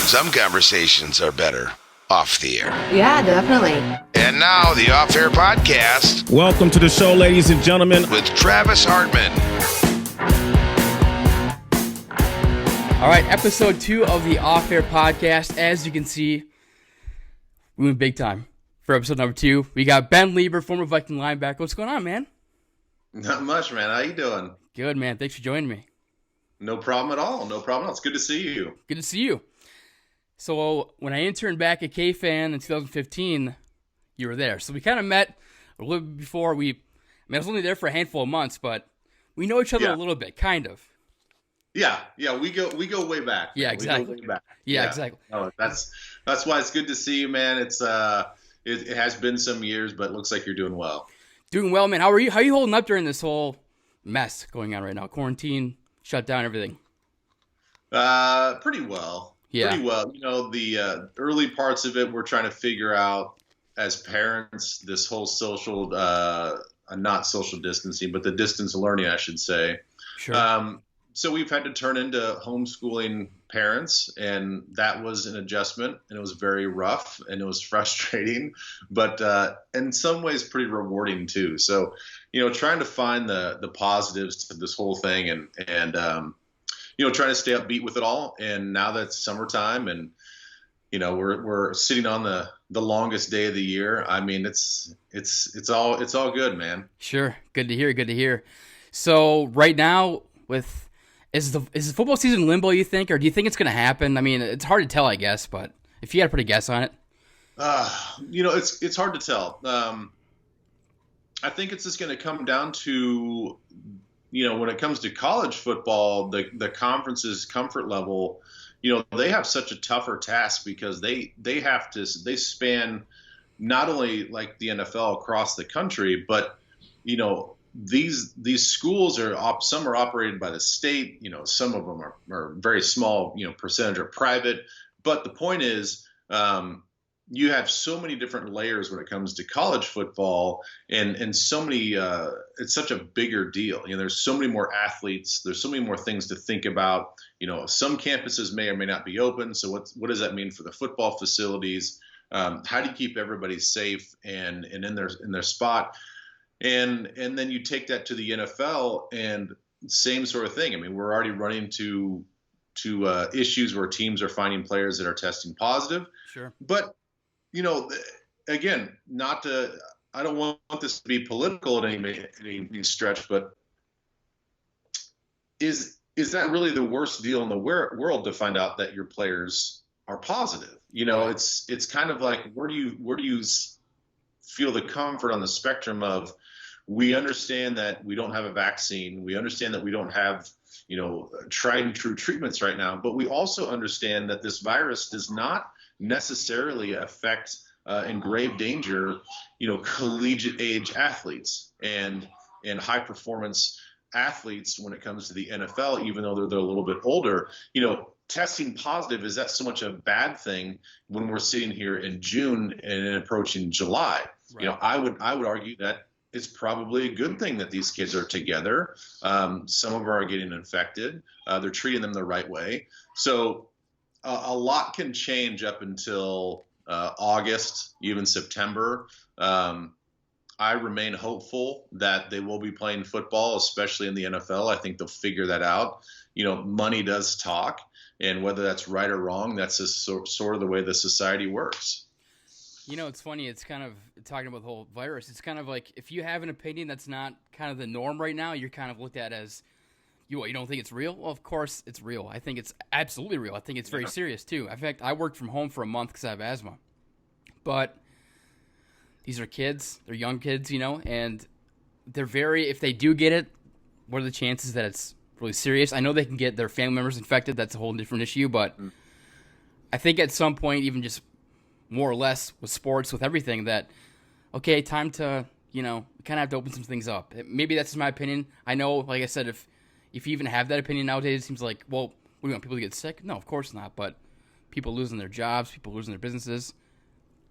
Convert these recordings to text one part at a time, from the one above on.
Some conversations are better off the air. Yeah, definitely. And now, the Off Air Podcast. Welcome to the show, ladies and gentlemen. With Travis Hartmann. All right, episode 2 of the Off Air Podcast. As you can see, we went big time for episode number 2. We got Ben Leber, former Viking linebacker. What's going on, man? Not much, man. How you doing? Good, man. Thanks for joining me. No problem at all. No problem at all. It's good to see you. Good to see you. So when I interned back at K-Fan in 2015, you were there. So we kind of met a little bit before. I was only there for a handful of months, but we know each other a little bit, kind of. Yeah, we go way back. Yeah, exactly. We go way back. Yeah, exactly. Oh, that's why it's good to see you, man. It's it has been some years, but it looks like you're doing well. Doing well, man. How are you? How are you holding up during this whole mess going on right now? Quarantine, shut down, everything. Pretty well. Yeah. Pretty well. You know, the early parts of it, we're trying to figure out as parents this whole social, not social distancing, but the distance learning, I should say. Sure. So we've had to turn into homeschooling parents, and that was an adjustment, and it was very rough, and it was frustrating, but in some ways pretty rewarding too. So, you know, trying to find the positives to this whole thing, and you know, trying to stay upbeat with it all. And now that it's summertime, and you know, we're sitting on the longest day of the year. I mean, it's all good, man. Sure. Good to hear. Good to hear. So right now, is the football season limbo, you think, or do you think it's going to happen? I mean, it's hard to tell, I guess, but if you had to put a guess on it. You know, it's hard to tell. I think it's just going to come down to, you know, when it comes to college football, the conference's comfort level, you know, they have such a tougher task because they span not only like the NFL across the country, but, you know, these schools some are operated by the state, you know, some of them are very small, you know, percentage are private. But the point is, you have so many different layers when it comes to college football, and so many, it's such a bigger deal. You know, there's so many more athletes, there's so many more things to think about. You know, some campuses may or may not be open. So what does that mean for the football facilities? How do you keep everybody safe and in their spot? And then you take that to the NFL, and same sort of thing. I mean, we're already running to issues where teams are finding players that are testing positive. Sure. But, you know, again, I don't want this to be political at any stretch, but is that really the worst deal in the world to find out that your players are positive? You know, it's kind of like, where do you feel the comfort on the spectrum of, we understand that we don't have a vaccine. We understand that we don't have, you know, tried and true treatments right now. But we also understand that this virus does not necessarily affect in grave danger, you know, collegiate age athletes and high performance athletes when it comes to the NFL, even though they're a little bit older. You know, testing positive, is that so much a bad thing when we're sitting here in June and approaching July? Right. You know, I would argue that it's probably a good thing that these kids are together. Some of them are getting infected. They're treating them the right way. So a lot can change up until August, even September. I remain hopeful that they will be playing football, especially in the NFL. I think they'll figure that out. You know, money does talk, and whether that's right or wrong, that's just sort of the way the society works. You know, it's funny. It's kind of talking about the whole virus. It's kind of like, if you have an opinion that's not kind of the norm right now, you're kind of looked at as, you don't think it's real? Well, of course it's real. I think it's absolutely real. I think it's very serious too. In fact, I worked from home for a month because I have asthma. But these are kids. They're young kids, you know, and they're if they do get it, what are the chances that it's really serious? I know they can get their family members infected. That's a whole different issue. But I think at some point, even just more or less with sports, with everything, that, okay, time to, you know, kind of have to open some things up. Maybe that's just my opinion. I know, like I said, if you even have that opinion nowadays, it seems like, well, what do you want, people to get sick? No, of course not. But people losing their jobs, people losing their businesses.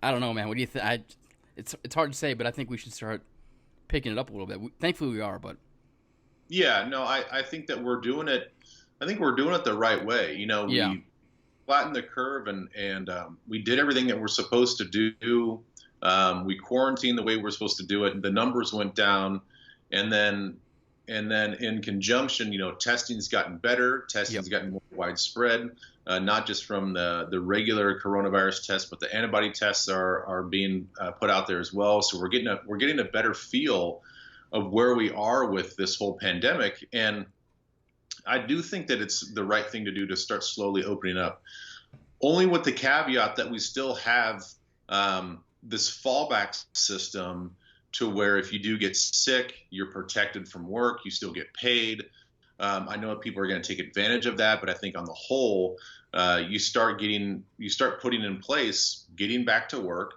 I don't know, man. What do you think? It's hard to say, but I think we should start picking it up a little bit. Thankfully, we are, but. Yeah, no, I think that we're doing it. I think we're doing it the right way. You know, flattened the curve, and we did everything that we're supposed to do. We quarantined the way we're supposed to do it. The numbers went down, and then in conjunction, testing's gotten better. Testing's gotten more widespread, not just from the regular coronavirus test, but the antibody tests are being put out there as well. So we're getting a better feel of where we are with this whole pandemic. And I do think that it's the right thing to do to start slowly opening up, only with the caveat that we still have this fallback system to where if you do get sick, you're protected from work, you still get paid. I know people are going to take advantage of that, but I think on the whole, you start putting in place getting back to work.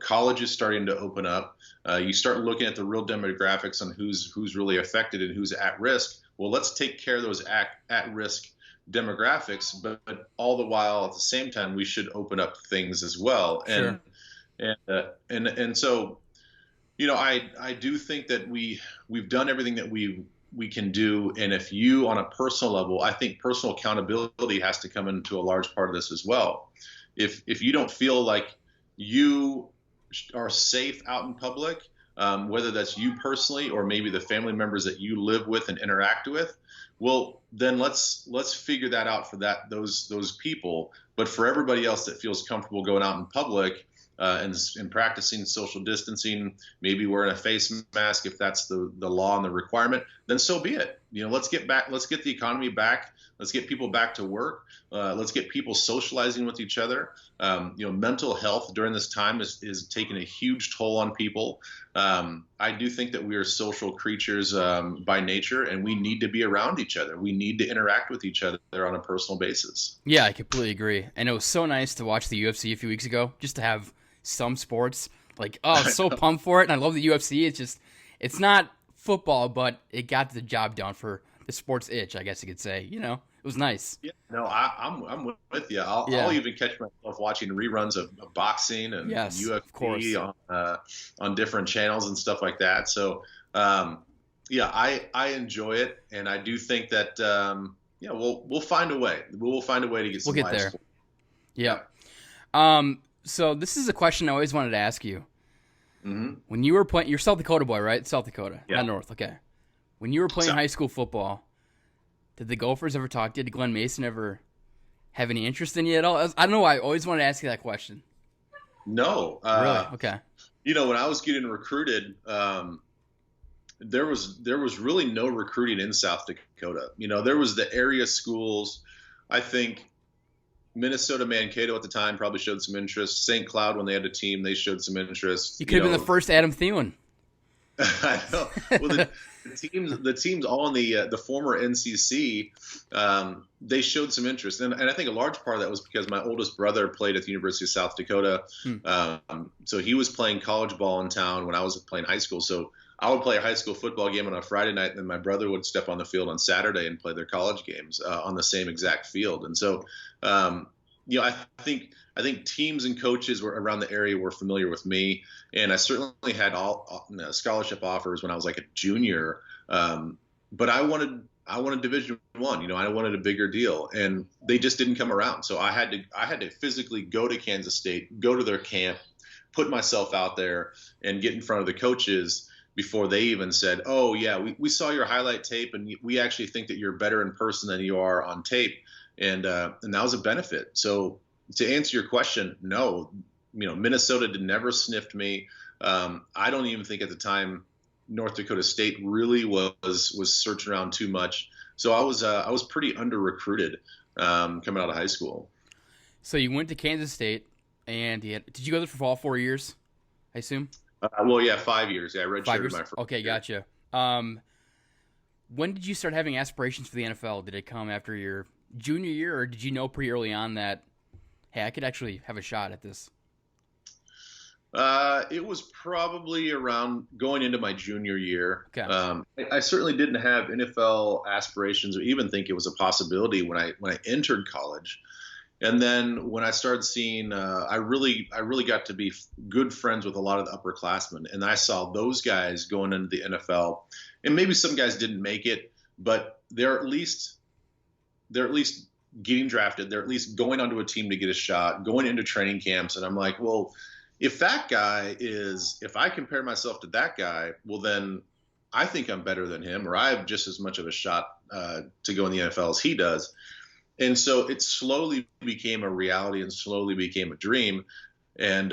College is starting to open up. You start looking at the real demographics on who's really affected and who's at risk. Well, let's take care of those at risk demographics, but all the while at the same time, we should open up things as well. Sure. And so, I do think that we've done everything that we can do. And if you, on a personal level, I think personal accountability has to come into a large part of this as well. If you don't feel like you are safe out in public, whether that's you personally or maybe the family members that you live with and interact with, well, then let's figure that out for those people. But for everybody else that feels comfortable going out in public and practicing social distancing, maybe wearing a face mask if that's the law and the requirement, then so be it. Let's get the economy back. Let's get people back to work. Let's get people socializing with each other. Mental health during this time is taking a huge toll on people. I do think that we are social creatures by nature, and we need to be around each other. We need to interact with each other on a personal basis. Yeah, I completely agree. And it was so nice to watch the UFC a few weeks ago, just to have some sports. So pumped for it. And I love the UFC. It's not football, but it got the job done for the sports itch, I guess you could say. It was nice. Yeah, no, I'm with you. I'll even catch myself watching reruns of boxing and UFC on different channels and stuff like that. So, I enjoy it, and I do think that we'll find a way. We'll find a way to get some. We'll get there. Sport. Yeah. So this is a question I always wanted to ask you. Mm-hmm. When you were playing, you're South Dakota boy, right? South Dakota, not North. Okay. When you were playing high school football, did the Gophers ever talk to you? Did Glenn Mason ever have any interest in you at all? I don't know why. I always wanted to ask you that question. No. Really? Okay. When I was getting recruited, there was really no recruiting in South Dakota. There was the area schools. I think Minnesota Mankato at the time probably showed some interest. St. Cloud, when they had a team, they showed some interest. You could have been the first Adam Thielen. I know. Well, the teams all in the former NCC, they showed some interest, and I think a large part of that was because my oldest brother played at the University of South Dakota, so he was playing college ball in town when I was playing high school. So I would play a high school football game on a Friday night, and then my brother would step on the field on Saturday and play their college games on the same exact field. And so, I think teams and coaches were around the area were familiar with me, and I certainly had all scholarship offers when I was like a junior. But I wanted Division I. I wanted a bigger deal, and they just didn't come around. So I had to physically go to Kansas State, go to their camp, put myself out there, and get in front of the coaches before they even said, "Oh yeah, we saw your highlight tape, and we actually think that you're better in person than you are on tape." And that was a benefit. So to answer your question, no, Minnesota never sniffed me. I don't even think at the time North Dakota State really was searching around too much. So I was pretty under recruited coming out of high school. So you went to Kansas State, and did you go there for all 4 years? I assume. 5 years. Yeah, I redshirted my first. Okay, year. gotcha. When did you start having aspirations for the NFL? Did it come after your junior year, or did you know pretty early on that, hey, I could actually have a shot at this? It was probably around going into my junior year. Okay. I certainly didn't have NFL aspirations or even think it was a possibility when I entered college. And then when I started seeing, I really got to be good friends with a lot of the upperclassmen, and I saw those guys going into the NFL. And maybe some guys didn't make it, but they're at least getting drafted. They're at least going onto a team to get a shot, going into training camps. And I'm like, well, if I compare myself to that guy, well, then I think I'm better than him, or I have just as much of a shot to go in the NFL as he does. And so it slowly became a reality and slowly became a dream. And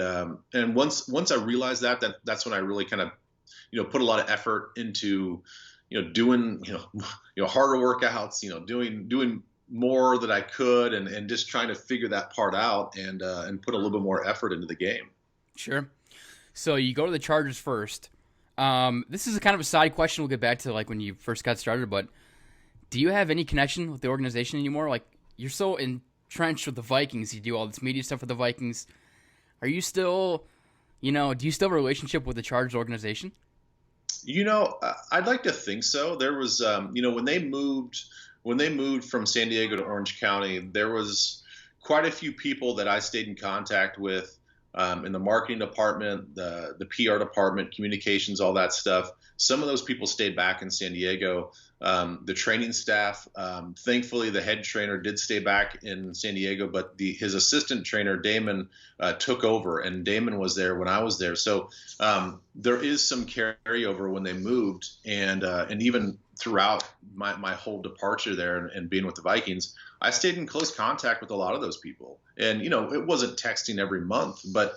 once I realized that's when I really kind of, put a lot of effort into, doing, harder workouts, doing more that I could, and just trying to figure that part out and put a little bit more effort into the game. Sure. So you go to the Chargers first. This is a kind of a side question. We'll get back to like when you first got started, but do you have any connection with the organization anymore? Like, you're so entrenched with the Vikings. You do all this media stuff with the Vikings. Are you still, do you still have a relationship with the Chargers organization? I'd like to think so. There was, when they moved from San Diego to Orange County, there was quite a few people that I stayed in contact with in the marketing department, the PR department, communications, all that stuff. Some of those people stayed back in San Diego. The training staff, thankfully, the head trainer did stay back in San Diego, but his assistant trainer, Damon, took over, and Damon was there when I was there. So there is some carryover when they moved, and even throughout my whole departure there and being with the Vikings, I stayed in close contact with a lot of those people. And, it wasn't texting every month, but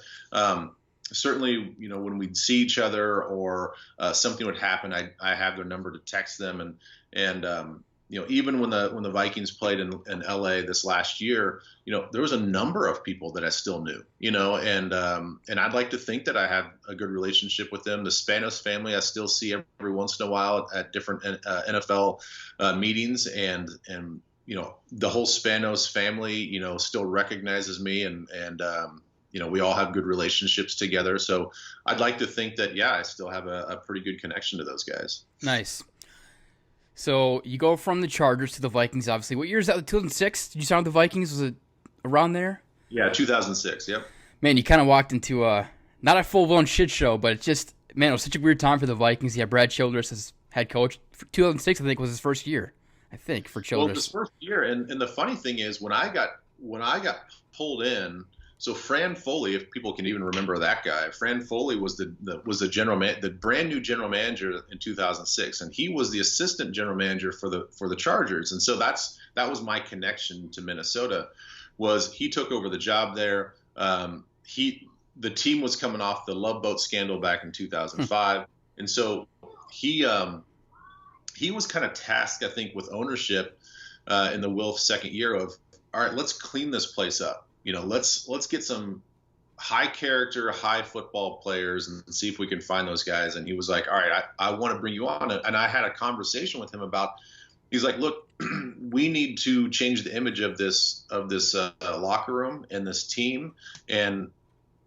certainly, when we'd see each other or something would happen, I have their number to text them. And even when the Vikings played in LA this last year, there was a number of people that I still knew, and I'd like to think that I have a good relationship with them. The Spanos family, I still see every once in a while at different NFL meetings, and the whole Spanos family, still recognizes me, and we all have good relationships together. So I'd like to think that, yeah, I still have a pretty good connection to those guys. Nice. So you go from the Chargers to the Vikings, obviously. What year is that? 2006? Did you sign with the Vikings? Was it around there? Yeah, 2006. Yep. Man, you kind of walked into not a full-blown shit show, but it was such a weird time for the Vikings. You had Brad Childress as head coach. 2006, I think, was his first year, for Childress. Well, his first year. And the funny thing is, when I got pulled in, so Fran Foley, if people can even remember that guy, Fran Foley was the brand new general manager in 2006, and he was the assistant general manager for the Chargers. And so that was my connection to Minnesota. Was he took over the job there? The team was coming off the Love Boat scandal back in 2005, and so he was kind of tasked, I think, with ownership in the Wilf second year of, all right, let's clean this place up. Let's get some high character, high football players and see if we can find those guys. And he was like, all right, I want to bring you on. And I had a conversation with him about, he's like, look, we need to change the image of this locker room and this team. And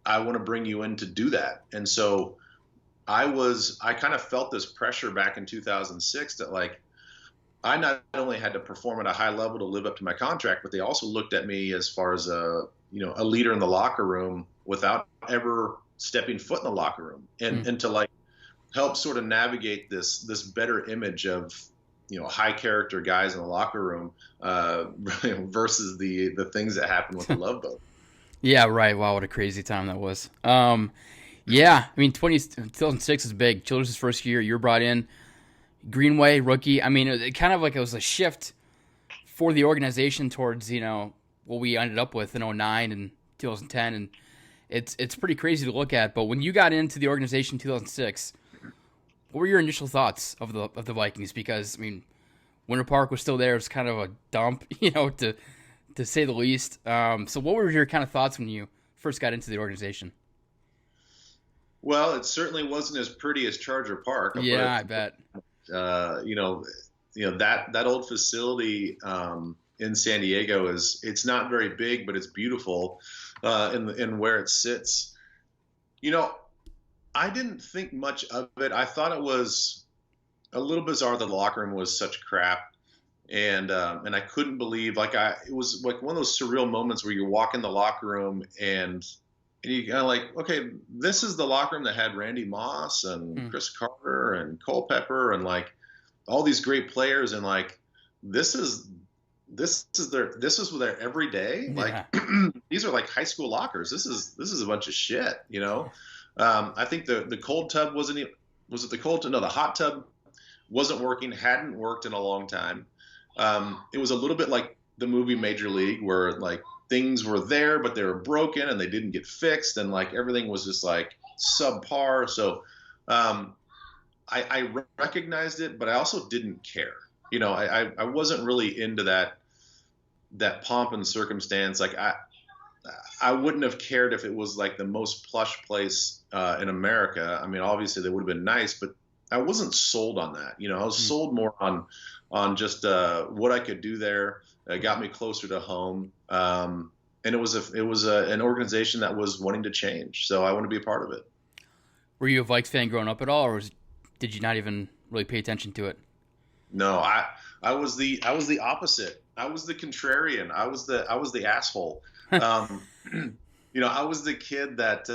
I want to bring you in to do that. And so I kind of felt this pressure back in 2006 that, like, I not only had to perform at a high level to live up to my contract, but they also looked at me as far as a leader in the locker room without ever stepping foot in the locker room, and to like help sort of navigate this better image of, high character guys in the locker room versus the things that happened with the Love Boat. Yeah, right. Wow, what a crazy time that was. Yeah, I mean, 2006 is big. Childress' first year, you were brought in. Greenway, rookie. I mean, it was a shift for the organization towards, what we ended up with in 2009 and 2010. And it's pretty crazy to look at. But when you got into the organization in 2006, what were your initial thoughts of the Vikings? Because, I mean, Winter Park was still there. It was kind of a dump, to say the least. So what were your kind of thoughts when you first got into the organization? Well, it certainly wasn't as pretty as Charger Park. Yeah, I bet. That old facility in San Diego it's not very big, but it's beautiful in where it sits. I didn't think much of it. I thought it was a little bizarre that the locker room was such crap, and I couldn't believe, it was like one of those surreal moments where you walk in the locker room and you kind of like, okay, this is the locker room that had Randy Moss and Chris Carter and Culpepper and like all these great players, and like this is this is their every day. Like Yeah. these are like high school lockers. This is a bunch of shit, you know. I think the cold tub was it the cold tub? No, the hot tub wasn't working, hadn't worked in a long time. It was a little bit like the movie Major League, where like things were there, but they were broken and they didn't get fixed, and like everything was just like subpar. So I recognized it, but I also didn't care. You know, I wasn't really into that pomp and circumstance. Like I wouldn't have cared if it was like the most plush place in America. I mean, obviously they would have been nice, but I wasn't sold on that. You know, I was sold more on just what I could do there. It got me closer to home, and it was an organization that was wanting to change. So I want to be a part of it. Were you a Vikes fan growing up at all, or did you not even really pay attention to it? No, I was the opposite. I was the contrarian. I was the asshole. You know, I was the kid that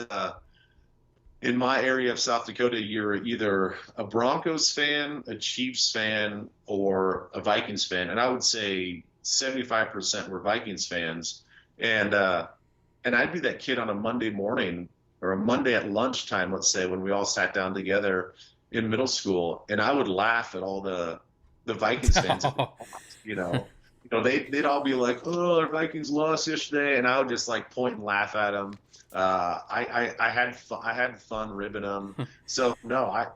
in my area of South Dakota, you're either a Broncos fan, a Chiefs fan, or a Vikings fan, and I would say 75% were Vikings fans. And I'd be that kid on a Monday morning or a Monday at lunchtime, let's say, when we all sat down together in middle school, and I would laugh at all the Vikings fans. You know, they'd all be like, "Oh, our Vikings lost yesterday," and I would just like point and laugh at them. I had fun ribbing them. So no, I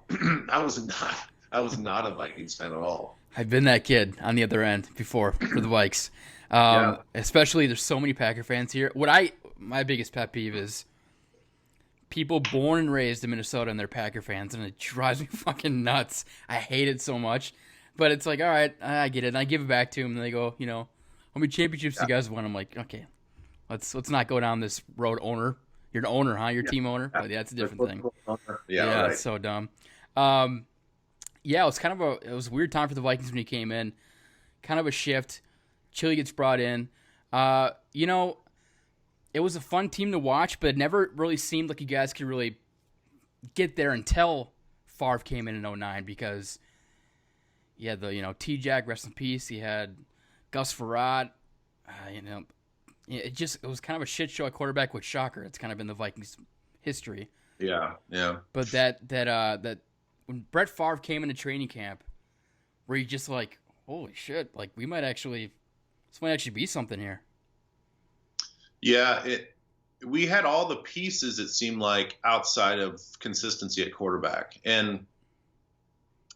was not a Vikings fan at all. I've been that kid on the other end before for the Vikes. Yeah. Especially there's so many Packer fans here. My biggest pet peeve is people born and raised in Minnesota and they're Packer fans, and it drives me fucking nuts. I hate it so much. But it's like, all right, I get it. And I give it back to them, and they go, you know, how many championships you guys won? I'm like, okay, let's not go down this road, owner. You're an owner, huh? You're a team owner? But yeah, that's a different thing. Yeah, right. It's so dumb. Yeah, it was kind of it was a weird time for the Vikings when he came in. Kind of a shift. Chili gets brought in. You know, it was a fun team to watch, but it never really seemed like you guys could really get there until Favre came in 2009, because he had the, T-Jack, rest in peace. He had Gus Farad. It was kind of a shit show at quarterback, which, shocker, it's kind of been the Vikings' history. Yeah. But that when Brett Favre came into training camp, where you just like, holy shit, like this might actually be something here. Yeah, we had all the pieces, it seemed like, outside of consistency at quarterback. And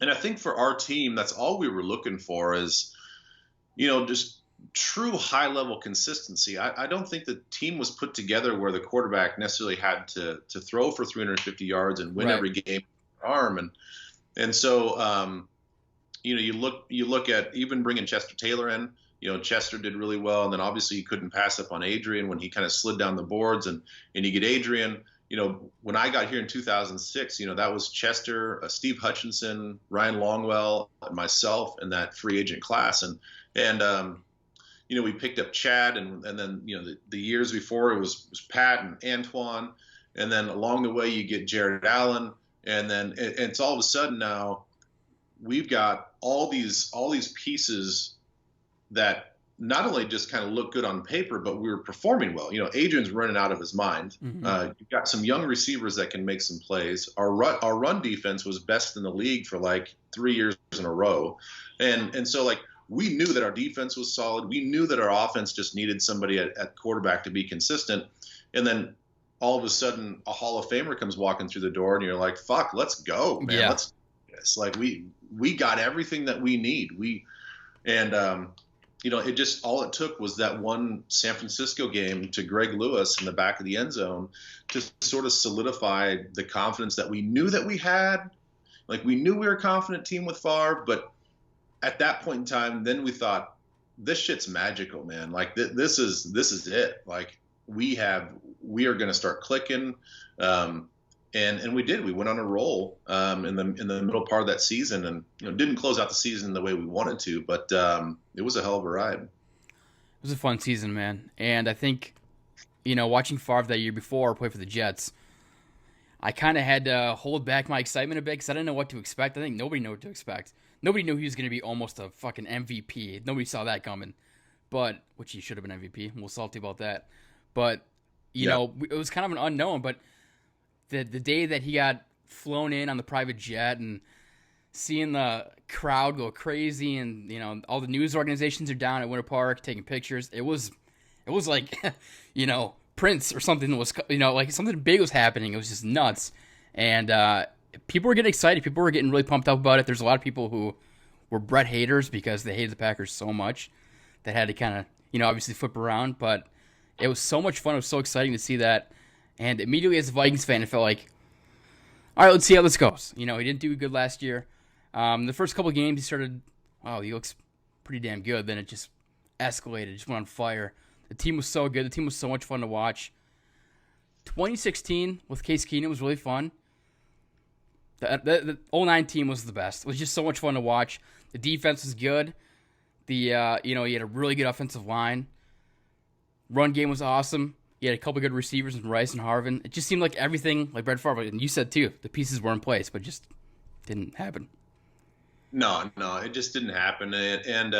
I think for our team, that's all we were looking for is, just true high-level consistency. I don't think the team was put together where the quarterback necessarily had to throw for 350 yards and win every game with their arm. And so, you look at even bringing Chester Taylor in. Chester did really well, and then obviously you couldn't pass up on Adrian when he kind of slid down the boards, and you get Adrian. When I got here in 2006, that was Chester, Steve Hutchinson, Ryan Longwell, and myself in that free agent class, and we picked up Chad, and then the years before it was Pat and Antoine, and then along the way you get Jared Allen, and then it's all of a sudden now we've got all these pieces that not only just kind of look good on paper, but we were performing well. Adrian's running out of his mind. Mm-hmm. You've got some young receivers that can make some plays. Our run defense was best in the league for like 3 years in a row. And so like we knew that our defense was solid. We knew that our offense just needed somebody at quarterback to be consistent. And then all of a sudden a Hall of Famer comes walking through the door and you're like, fuck, let's go, man. Yeah. Let's do this. Like we got everything that we need. It just, all it took was that one San Francisco game to Greg Lewis in the back of the end zone to sort of solidify the confidence that we knew that we had. Like we knew we were a confident team with Favre, but at that point in time, then we thought, this shit's magical, man. Like this is it. Like we are going to start clicking. And we did. We went on a roll in the middle part of that season, and didn't close out the season the way we wanted to, but it was a hell of a ride. It was a fun season, man. And I think, watching Favre that year before play for the Jets, I kind of had to hold back my excitement a bit because I didn't know what to expect. I think nobody knew what to expect. Nobody knew he was going to be almost a fucking MVP. Nobody saw that coming. but which he should have been MVP. We'll salty about that. But you Yeah. know, it was kind of an unknown. But the day that he got flown in on the private jet and seeing the crowd go crazy, and you know, all the news organizations are down at Winter Park taking pictures. It was like, you know, Prince or something was, you know, like something big was happening. It was just nuts, and people were getting excited. People were getting really pumped up about it. There's a lot of people who were Brett haters because they hated the Packers so much that had to kind of, you know, obviously flip around. But it was so much fun. It was so exciting to see that. And immediately as a Vikings fan, it felt like, all right, let's see how this goes. You know, he didn't do good last year. The first couple of games, he started, wow, he looks pretty damn good. Then it just escalated. It just went on fire. The team was so good. The team was so much fun to watch. 2016 with Case Keenum was really fun. The 09 team was the best. It was just so much fun to watch. The defense was good. You know, he had a really good offensive line. Run game was awesome. He had a couple good receivers in Rice and Harvin. It just seemed like everything, like Brett Favre, and you said too, the pieces were in place, but just didn't happen. No, it just didn't happen. And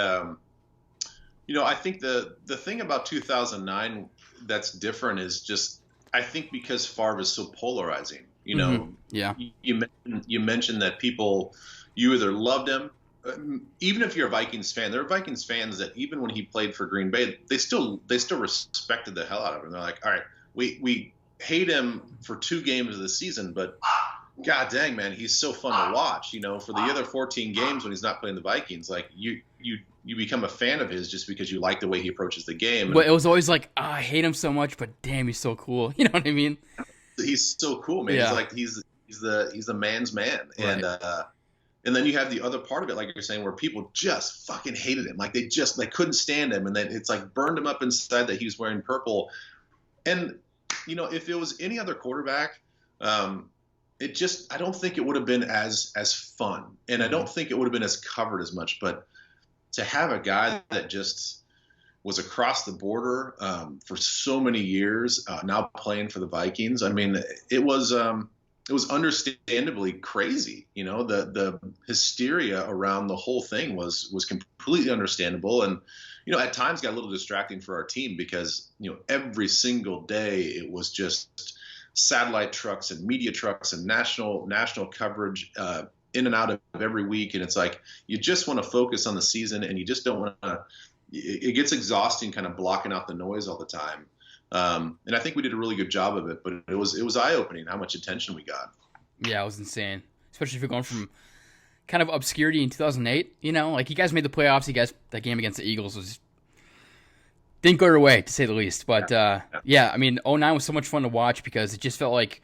you know, I think the thing about 2009 that's different is just, I think because Favre is so polarizing. You know, Yeah. You mentioned that people, you either loved him, even if you're a Vikings fan. There are Vikings fans that even when he played for Green Bay, they still respected the hell out of him. They're like, all right, we hate him for 2 games of the season, but God dang, man, he's so fun to watch. You know, for the other 14 games when he's not playing the Vikings, like you become a fan of his just because you like the way he approaches the game. But it was always like, I hate him so much, but damn, he's so cool. You know what I mean? He's so cool, man. Yeah. He's like he's the man's man. Right. And then you have the other part of it, like you're saying, where people just fucking hated him. Like they couldn't stand him, and then it's like burned him up inside that he was wearing purple. And you know, if it was any other quarterback, I don't think it would have been as fun, and I don't think it would have been as covered as much. But to have a guy that just was across the border for so many years, now playing for the Vikings, I mean, it was understandably crazy. You know, the hysteria around the whole thing was completely understandable, and you know, at times got a little distracting for our team because you know, every single day it was just satellite trucks and media trucks and national coverage in and out of every week, and it's like you just want to focus on the season, and you just don't want to. It gets exhausting, kind of blocking out the noise all the time. And I think we did a really good job of it, but it was eye-opening how much attention we got. Yeah, it was insane. Especially if you're going from kind of obscurity in 2008, you know, like you guys made the playoffs. You guys, that game against the Eagles didn't go your way, to say the least. But yeah, I mean, 09 was so much fun to watch because it just felt like,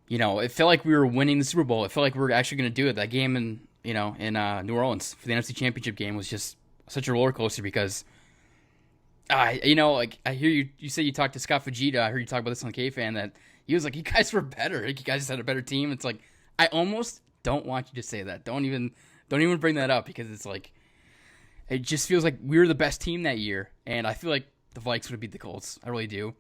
you know, it felt like we were winning the Super Bowl. It felt like we were actually going to do it. That game in New Orleans for the NFC Championship game was just such a roller coaster because, you know, like I hear you say you talked to Scott Fujita. I heard you talk about this on K-Fan that he was like, you guys were better. Like, you guys just had a better team. It's like, I almost don't want you to say that. Don't even bring that up because it's like, it just feels like we were the best team that year. And I feel like the Vikes would have beat the Colts. I really do.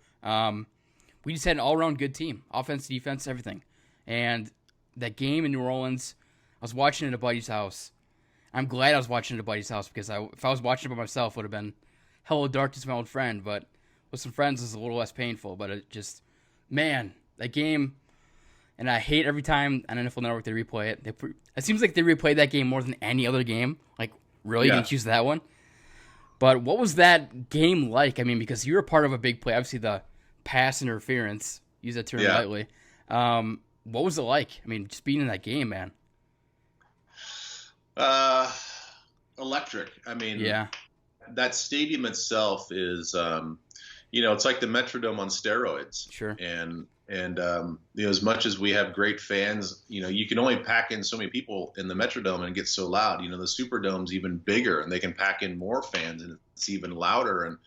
We just had an all-around good team. Offense, defense, everything. And that game in New Orleans, I was watching it at a buddy's house. I'm glad I was watching it at a buddy's house because if I was watching it by myself, it would have been Hello Darkness, my old friend. But with some friends, it's a little less painful. But it just, man, that game, and I hate every time on NFL Network they replay it. It seems like they replay that game more than any other game. Like, really? You didn't choose that one? But what was that game like? I mean, because you were part of a big play. Obviously, the pass interference, use that term lightly. What was it like? I mean, just being in that game, man. Electric. I mean, yeah, that stadium itself is, you know, it's like the Metrodome on steroids. Sure. And you know, as much as we have great fans, you know, you can only pack in so many people in the Metrodome and it gets so loud. You know, the Superdome's even bigger and they can pack in more fans and it's even louder.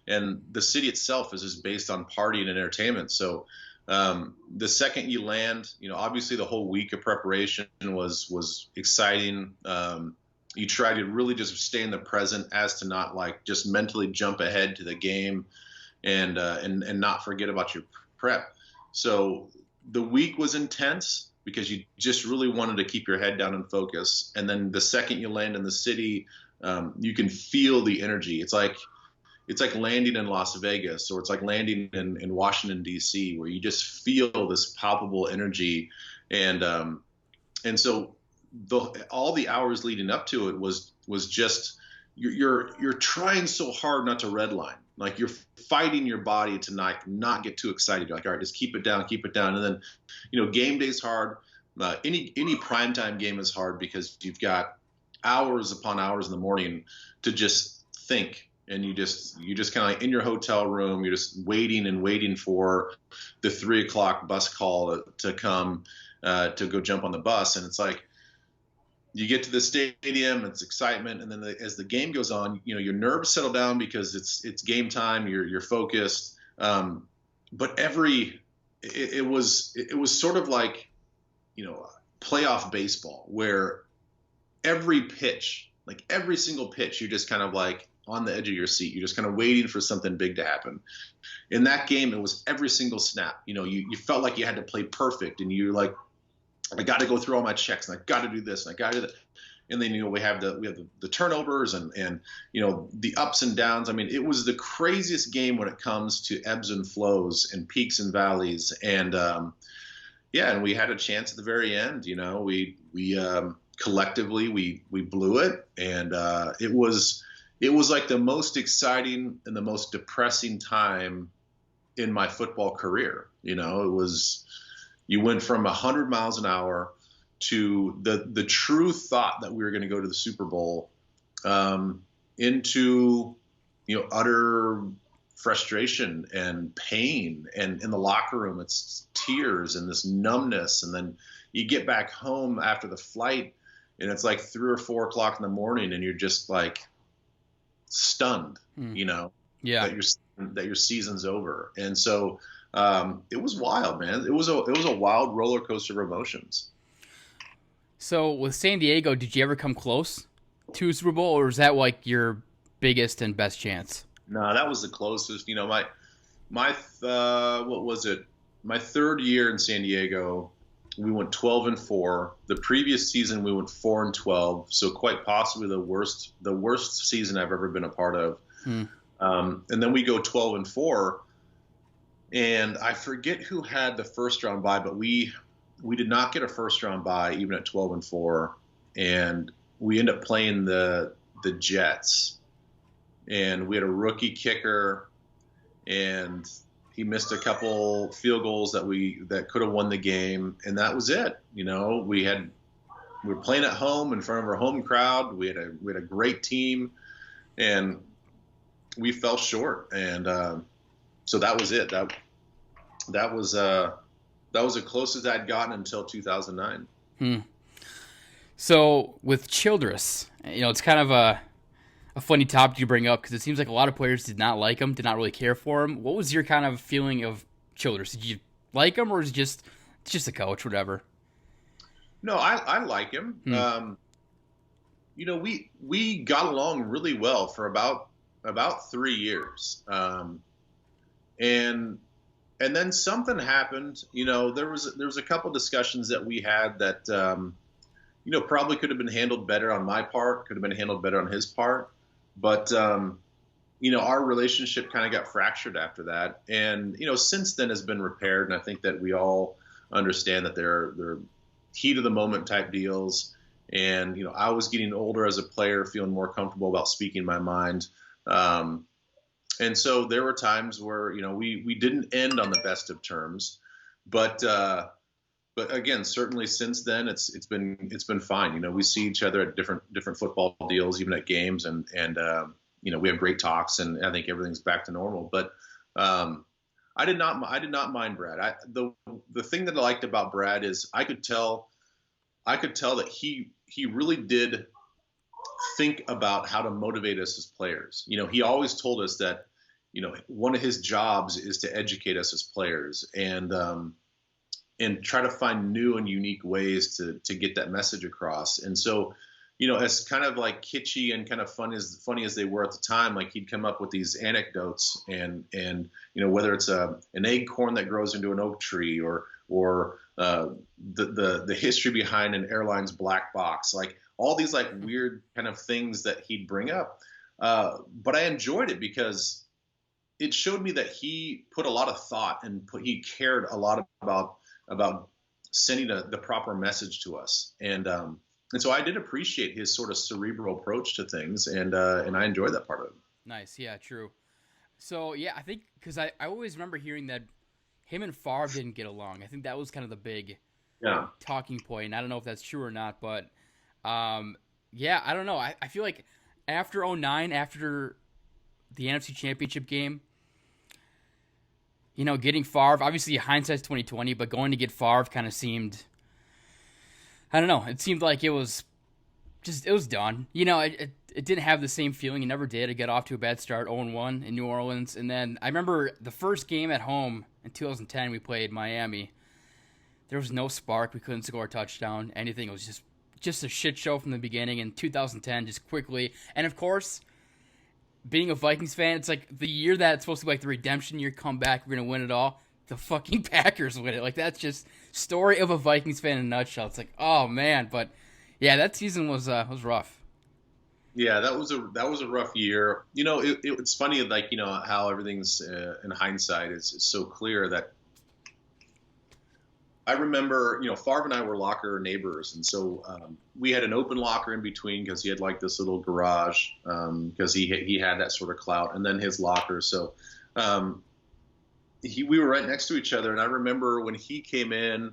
And the city itself is just based on party and entertainment. So the second you land, you know, obviously the whole week of preparation was exciting. You try to really just stay in the present as to not like just mentally jump ahead to the game and not forget about your prep. So the week was intense because you just really wanted to keep your head down and focus. And then the second you land in the city, you can feel the energy. It's like landing in Las Vegas, or it's like landing in Washington D.C., where you just feel this palpable energy, and so all the hours leading up to it was just you're trying so hard not to redline. Like, you're fighting your body to not get too excited. You're like, all right, just keep it down. And then, game day's hard. Any primetime game is hard because you've got hours upon hours in the morning to just think. And you just kind of like in your hotel room, you're just waiting for the 3:00 bus call to come to go jump on the bus. And it's like, you get to the stadium, it's excitement, and then as the game goes on, your nerves settle down because it's game time. You're focused, but it was sort of like playoff baseball, where every pitch, like every single pitch, you're just kind of like on the edge of your seat. You're just kind of waiting for something big to happen. In that game, it was every single snap. You felt like you had to play perfect, and you're like, I got to go through all my checks, and I got to do this, and I got to do that. And then we have the turnovers and the ups and downs. I mean, it was the craziest game when it comes to ebbs and flows and peaks and valleys. And and we had a chance at the very end. We collectively we blew it, and it was like the most exciting and the most depressing time in my football career. It was. You went from 100 miles an hour to the true thought that we were going to go to the Super Bowl, into utter frustration and pain, and in the locker room it's tears and this numbness, and then you get back home after the flight and it's like 3 or 4 o'clock in the morning, and you're just like stunned, that your season's over. And so it was wild, man. It was a wild roller coaster of emotions. So with San Diego, did you ever come close to a Super Bowl, or is that like your biggest and best chance? No, that was the closest. My what was it? My third year in San Diego, we went 12-4. The previous season we went 4-12. So quite possibly the worst season I've ever been a part of. And then we go 12-4. And I forget who had the first round bye, but we did not get a first round bye even at 12-4, and we end up playing the Jets, and we had a rookie kicker, and he missed a couple field goals that could have won the game, and that was it. We were playing at home in front of our home crowd. We had a great team, and we fell short, and so that was it. That was the closest I'd gotten until 2009. So with Childress, it's kind of a funny topic you bring up, because it seems like a lot of players did not like him, did not really care for him. What was your kind of feeling of Childress? Did you like him, or is it just a coach, whatever? No, I like him. We got along really well for about 3 years. And then something happened. There was a couple discussions that we had that probably could have been handled better on my part, could have been handled better on his part. But our relationship kind of got fractured after that. And since then has been repaired, and I think that we all understand that they're heat of the moment type deals. And I was getting older as a player, feeling more comfortable about speaking my mind. And so there were times where, we didn't end on the best of terms, but again, certainly since then it's been fine. We see each other at different football deals, even at games, and we have great talks, and I think everything's back to normal. But I did not mind Brad. The thing that I liked about Brad is I could tell that he really did think about how to motivate us as players. He always told us that, one of his jobs is to educate us as players, and try to find new and unique ways to get that message across. And so, as kind of like kitschy and kind of funny as they were at the time, like he'd come up with these anecdotes, and whether it's an acorn that grows into an oak tree, or the history behind an airline's black box, like all these like weird kind of things that he'd bring up. But I enjoyed it because it showed me that he put a lot of thought and he cared a lot about sending the proper message to us. And so I did appreciate his sort of cerebral approach to things, and I enjoyed that part of it. Nice. Yeah, true. So, yeah, I think because I always remember hearing that him and Favre didn't get along. I think that was kind of the big talking point. I don't know if that's true or not, but yeah, I don't know. I feel like after 2009, after the NFC Championship game, you know, getting Favre, obviously hindsight's 2020, but going to get Favre kind of seemed, I don't know, it seemed like it was done. You know, it didn't have the same feeling. It never did. It got off to a bad start, 0-1 in New Orleans. And then I remember the first game at home in 2010, we played Miami. There was no spark. We couldn't score a touchdown, anything. It was just a shit show from the beginning. In 2010, just quickly. And, of course, being a Vikings fan, it's like the year that's supposed to be like the redemption year, come back, we're going to win it all. The fucking Packers win it. Like, that's just story of a Vikings fan in a nutshell. It's like, oh, man. But, yeah, that season was rough. Yeah, that was a rough year. You know, it's funny, like, you know, how everything's in hindsight is so clear that I remember, you know, Favre and I were locker neighbors, and so we had an open locker in between because he had like this little garage because he had that sort of clout, and then his locker. So we were right next to each other, and I remember when he came in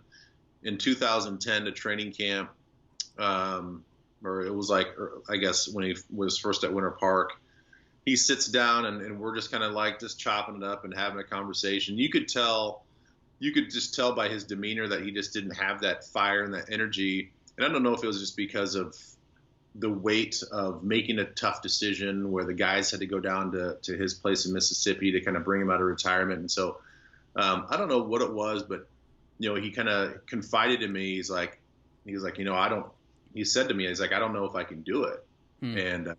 2010 to training camp. Or it was like, I guess when he was first at Winter Park, he sits down and we're just kind of like just chopping it up and having a conversation. You could just tell by his demeanor that he just didn't have that fire and that energy. And I don't know if it was just because of the weight of making a tough decision where the guys had to go down to his place in Mississippi to kind of bring him out of retirement. And so I don't know what it was, but, you know, he kind of confided in me. He's like, you know, he said to me, he's like, I don't know if I can do it. And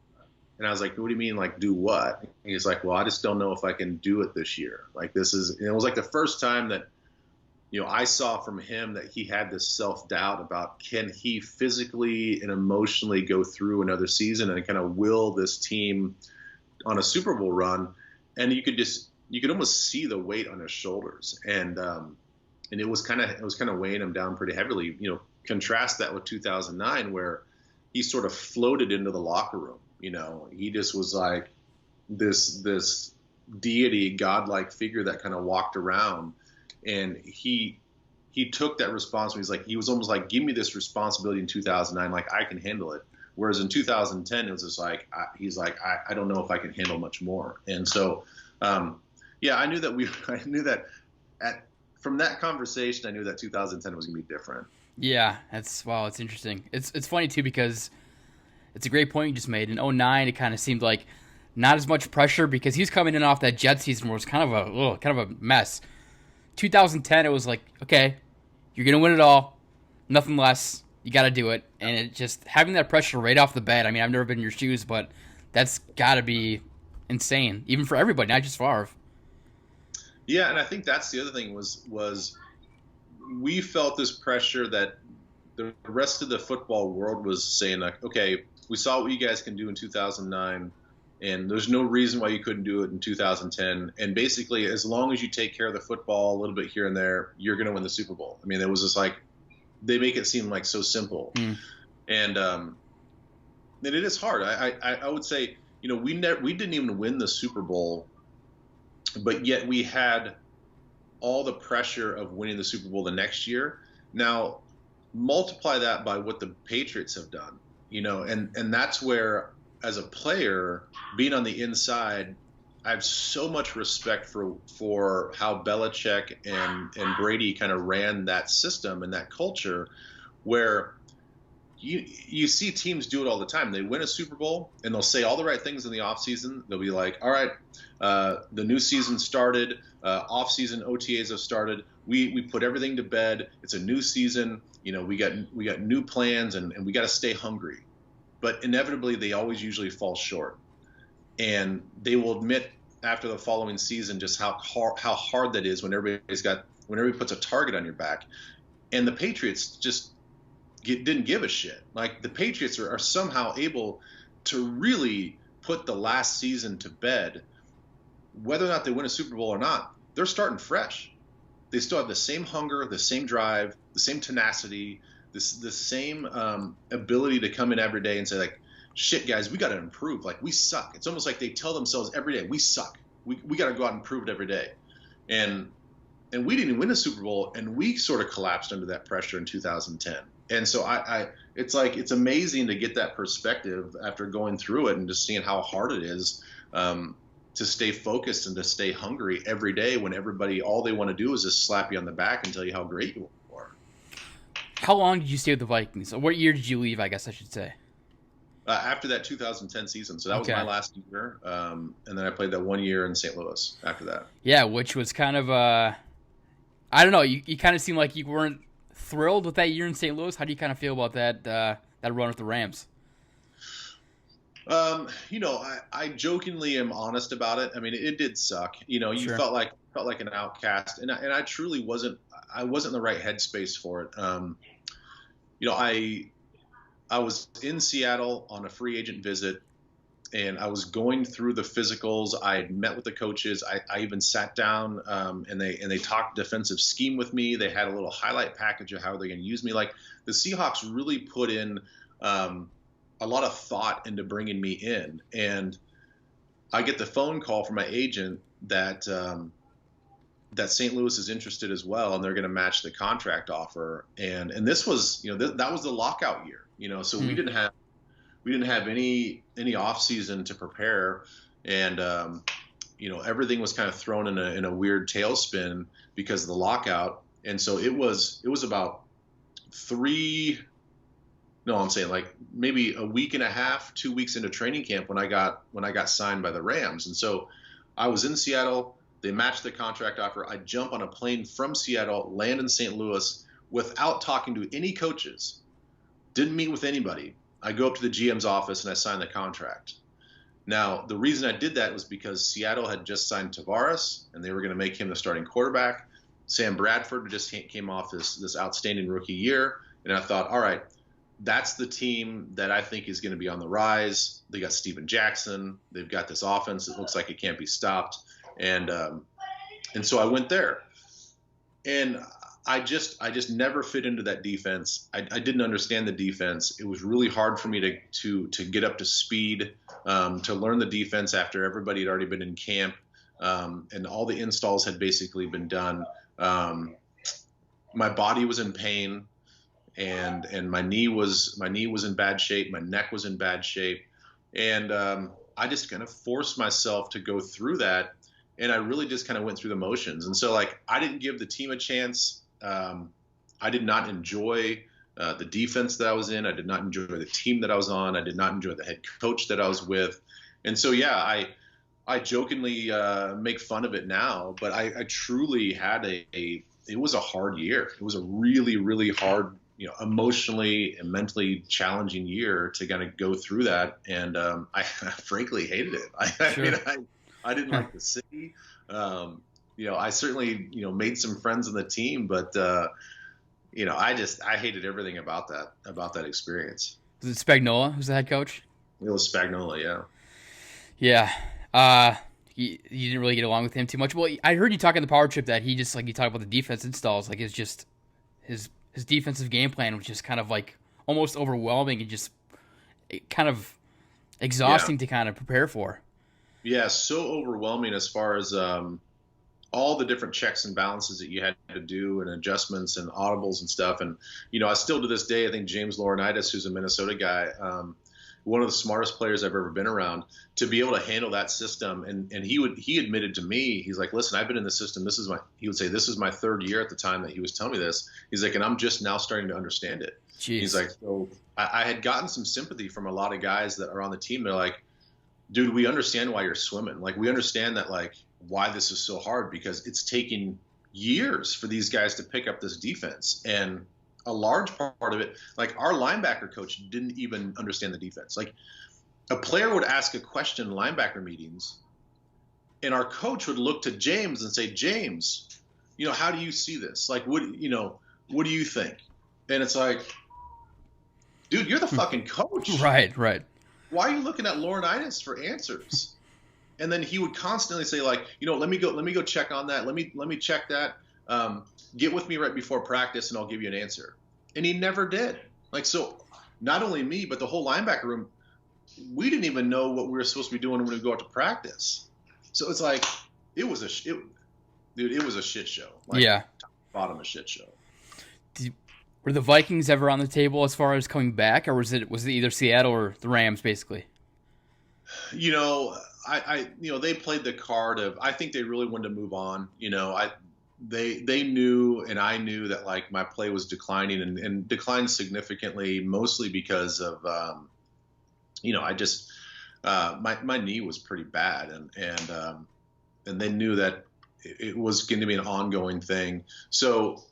I was like, what do you mean? Like, do what? And he's like, well, I just don't know if I can do it this year. Like, it was like the first time that, you know, I saw from him that he had this self-doubt about can he physically and emotionally go through another season and kind of will this team on a Super Bowl run. And you could almost see the weight on his shoulders. And it was kind of weighing him down pretty heavily. You know, contrast that with 2009 where he sort of floated into the locker room. You know, he just was like this deity, godlike figure that kind of walked around, and he took that responsibility. He was almost like, give me this responsibility in 2009, like I can handle it. Whereas in 2010, it was just like, he's like, I don't know if I can handle much more. And so, yeah, I knew that from that conversation, I knew that 2010 was going to be different. Yeah, it's interesting. It's funny too because it's a great point you just made. In 2009, it kind of seemed like not as much pressure because he's coming in off that Jet season where it was kind of a mess. 2010, it was like, okay, you're gonna win it all, nothing less. You got to do it, and it just having that pressure right off the bat. I mean, I've never been in your shoes, but that's got to be insane, even for everybody, not just Favre. Yeah, and I think that's the other thing was we felt this pressure that the rest of the football world was saying, like, okay, we saw what you guys can do in 2009, and there's no reason why you couldn't do it in 2010. And basically, as long as you take care of the football a little bit here and there, you're going to win the Super Bowl. I mean, it was just like they make it seem like so simple, and it is hard. I would say, you know, we didn't even win the Super Bowl, but yet we had all the pressure of winning the Super Bowl the next year. Now, multiply that by what the Patriots have done, you know, and that's where, as a player, being on the inside, I have so much respect for how Belichick and Brady kind of ran that system and that culture, where you see teams do it all the time. They win a Super Bowl and they'll say all the right things in the offseason. They'll be like, all right, the new season started, off-season OTAs have started. We put everything to bed. It's a new season. You know, we got new plans and we got to stay hungry. But inevitably, they always usually fall short. And they will admit after the following season just how hard that is when everybody puts a target on your back. And the Patriots just didn't give a shit. Like, the Patriots are somehow able to really put the last season to bed. Whether or not they win a Super Bowl or not, they're starting fresh. They still have the same hunger, the same drive, the same tenacity, the same ability to come in every day and say, like, shit, guys, we got to improve. Like, we suck. It's almost like they tell themselves every day, we suck. We got to go out and prove it every day. And we didn't win a Super Bowl, and we sort of collapsed under that pressure in 2010. And so it's like, it's amazing to get that perspective after going through it and just seeing how hard it is to stay focused and to stay hungry every day when everybody, all they want to do is just slap you on the back and tell you how great you are. How long did you stay with the Vikings? What year did you leave, I guess I should say? After that 2010 season. So that was my last year. And then I played that 1 year in St. Louis after that. Yeah, which was kind of, I don't know, you kind of seemed like you weren't thrilled with that year in St. Louis. How do you kind of feel about that run with the Rams? I jokingly am honest about it. I mean, it did suck. You Sure. felt like an outcast, and I truly wasn't. I wasn't in the right headspace for it. I was in Seattle on a free agent visit, and I was going through the physicals. I had met with the coaches. I even sat down and they talked defensive scheme with me. They had a little highlight package of how they're going to use me. Like, the Seahawks really put in a lot of thought into bringing me in, and I get the phone call from my agent that St. Louis is interested as well, and they're going to match the contract offer. And this was, that was the lockout year, so we didn't have any off season to prepare, and everything was kind of thrown in a weird tailspin because of the lockout. And so it was about maybe a week and a half, 2 weeks into training camp when I got signed by the Rams. And so I was in Seattle. They matched the contract offer. I jump on a plane from Seattle, land in St. Louis without talking to any coaches. Didn't meet with anybody. I go up to the GM's office and I sign the contract. Now, the reason I did that was because Seattle had just signed Tavares, and they were going to make him the starting quarterback. Sam Bradford just came off this outstanding rookie year, and I thought, all right, that's the team that I think is going to be on the rise. They got Steven Jackson. They've got this offense that looks like it can't be stopped. And so I went there, and I just never fit into that defense. I didn't understand the defense. It was really hard for me to get up to speed, to learn the defense after everybody had already been in camp, and all the installs had basically been done. My body was in pain. And my knee was in bad shape. My neck was in bad shape. And I just kind of forced myself to go through that. And I really just kind of went through the motions. And so, like, I didn't give the team a chance. I did not enjoy the defense that I was in. I did not enjoy the team that I was on. I did not enjoy the head coach that I was with. And so, yeah, I jokingly make fun of it now. But I truly had it was a hard year. It was a really, really hard, emotionally and mentally challenging year to kind of go through that. And I frankly hated it. Sure. I didn't like the city. I certainly, made some friends on the team, but I hated everything about that experience. Was it Spagnuolo who's the head coach? It was Spagnuolo, yeah. Yeah. You didn't really get along with him too much. Well, I heard you talk on the power trip that he just, like, you talk about the defense installs, like, it's just his defensive game plan was just kind of like almost overwhelming and just kind of exhausting to kind of prepare for. Yeah, so overwhelming as far as all the different checks and balances that you had to do and adjustments and audibles and stuff. And, I still to this day, I think James Laurinaitis, who's a Minnesota guy, one of the smartest players I've ever been around, to be able to handle that system. And he admitted to me, he's like, listen, I've been in the system. This is my third year at the time that he was telling me this. He's like, and I'm just now starting to understand it. Jeez. He's like, so I had gotten some sympathy from a lot of guys that are on the team. They're like, dude, we understand why you're swimming. Like, we understand that, like, why this is so hard, because it's taking years for these guys to pick up this defense. And a large part of it, like, our linebacker coach didn't even understand the defense. Like, a player would ask a question in linebacker meetings, and our coach would look to James and say, James, how do you see this? Like, what do you think? And it's like, dude, you're the fucking coach. Right. Why are you looking at Laurinaitis for answers? And then he would constantly say, like, let me go check on that. Let me check that. Get with me right before practice and I'll give you an answer. And he never did. Like, so not only me, but the whole linebacker room, we didn't even know what we were supposed to be doing when we go out to practice. So it's like, it was a shit show. Like, Yeah. Bottom of shit show. Were the Vikings ever on the table as far as coming back, or was it either Seattle or the Rams, basically? They played the card of, I think they really wanted to move on. They knew, and I knew that, like, my play was declining and declined significantly, mostly because of, I just, my knee was pretty bad, and they knew that it was going to be an ongoing thing. So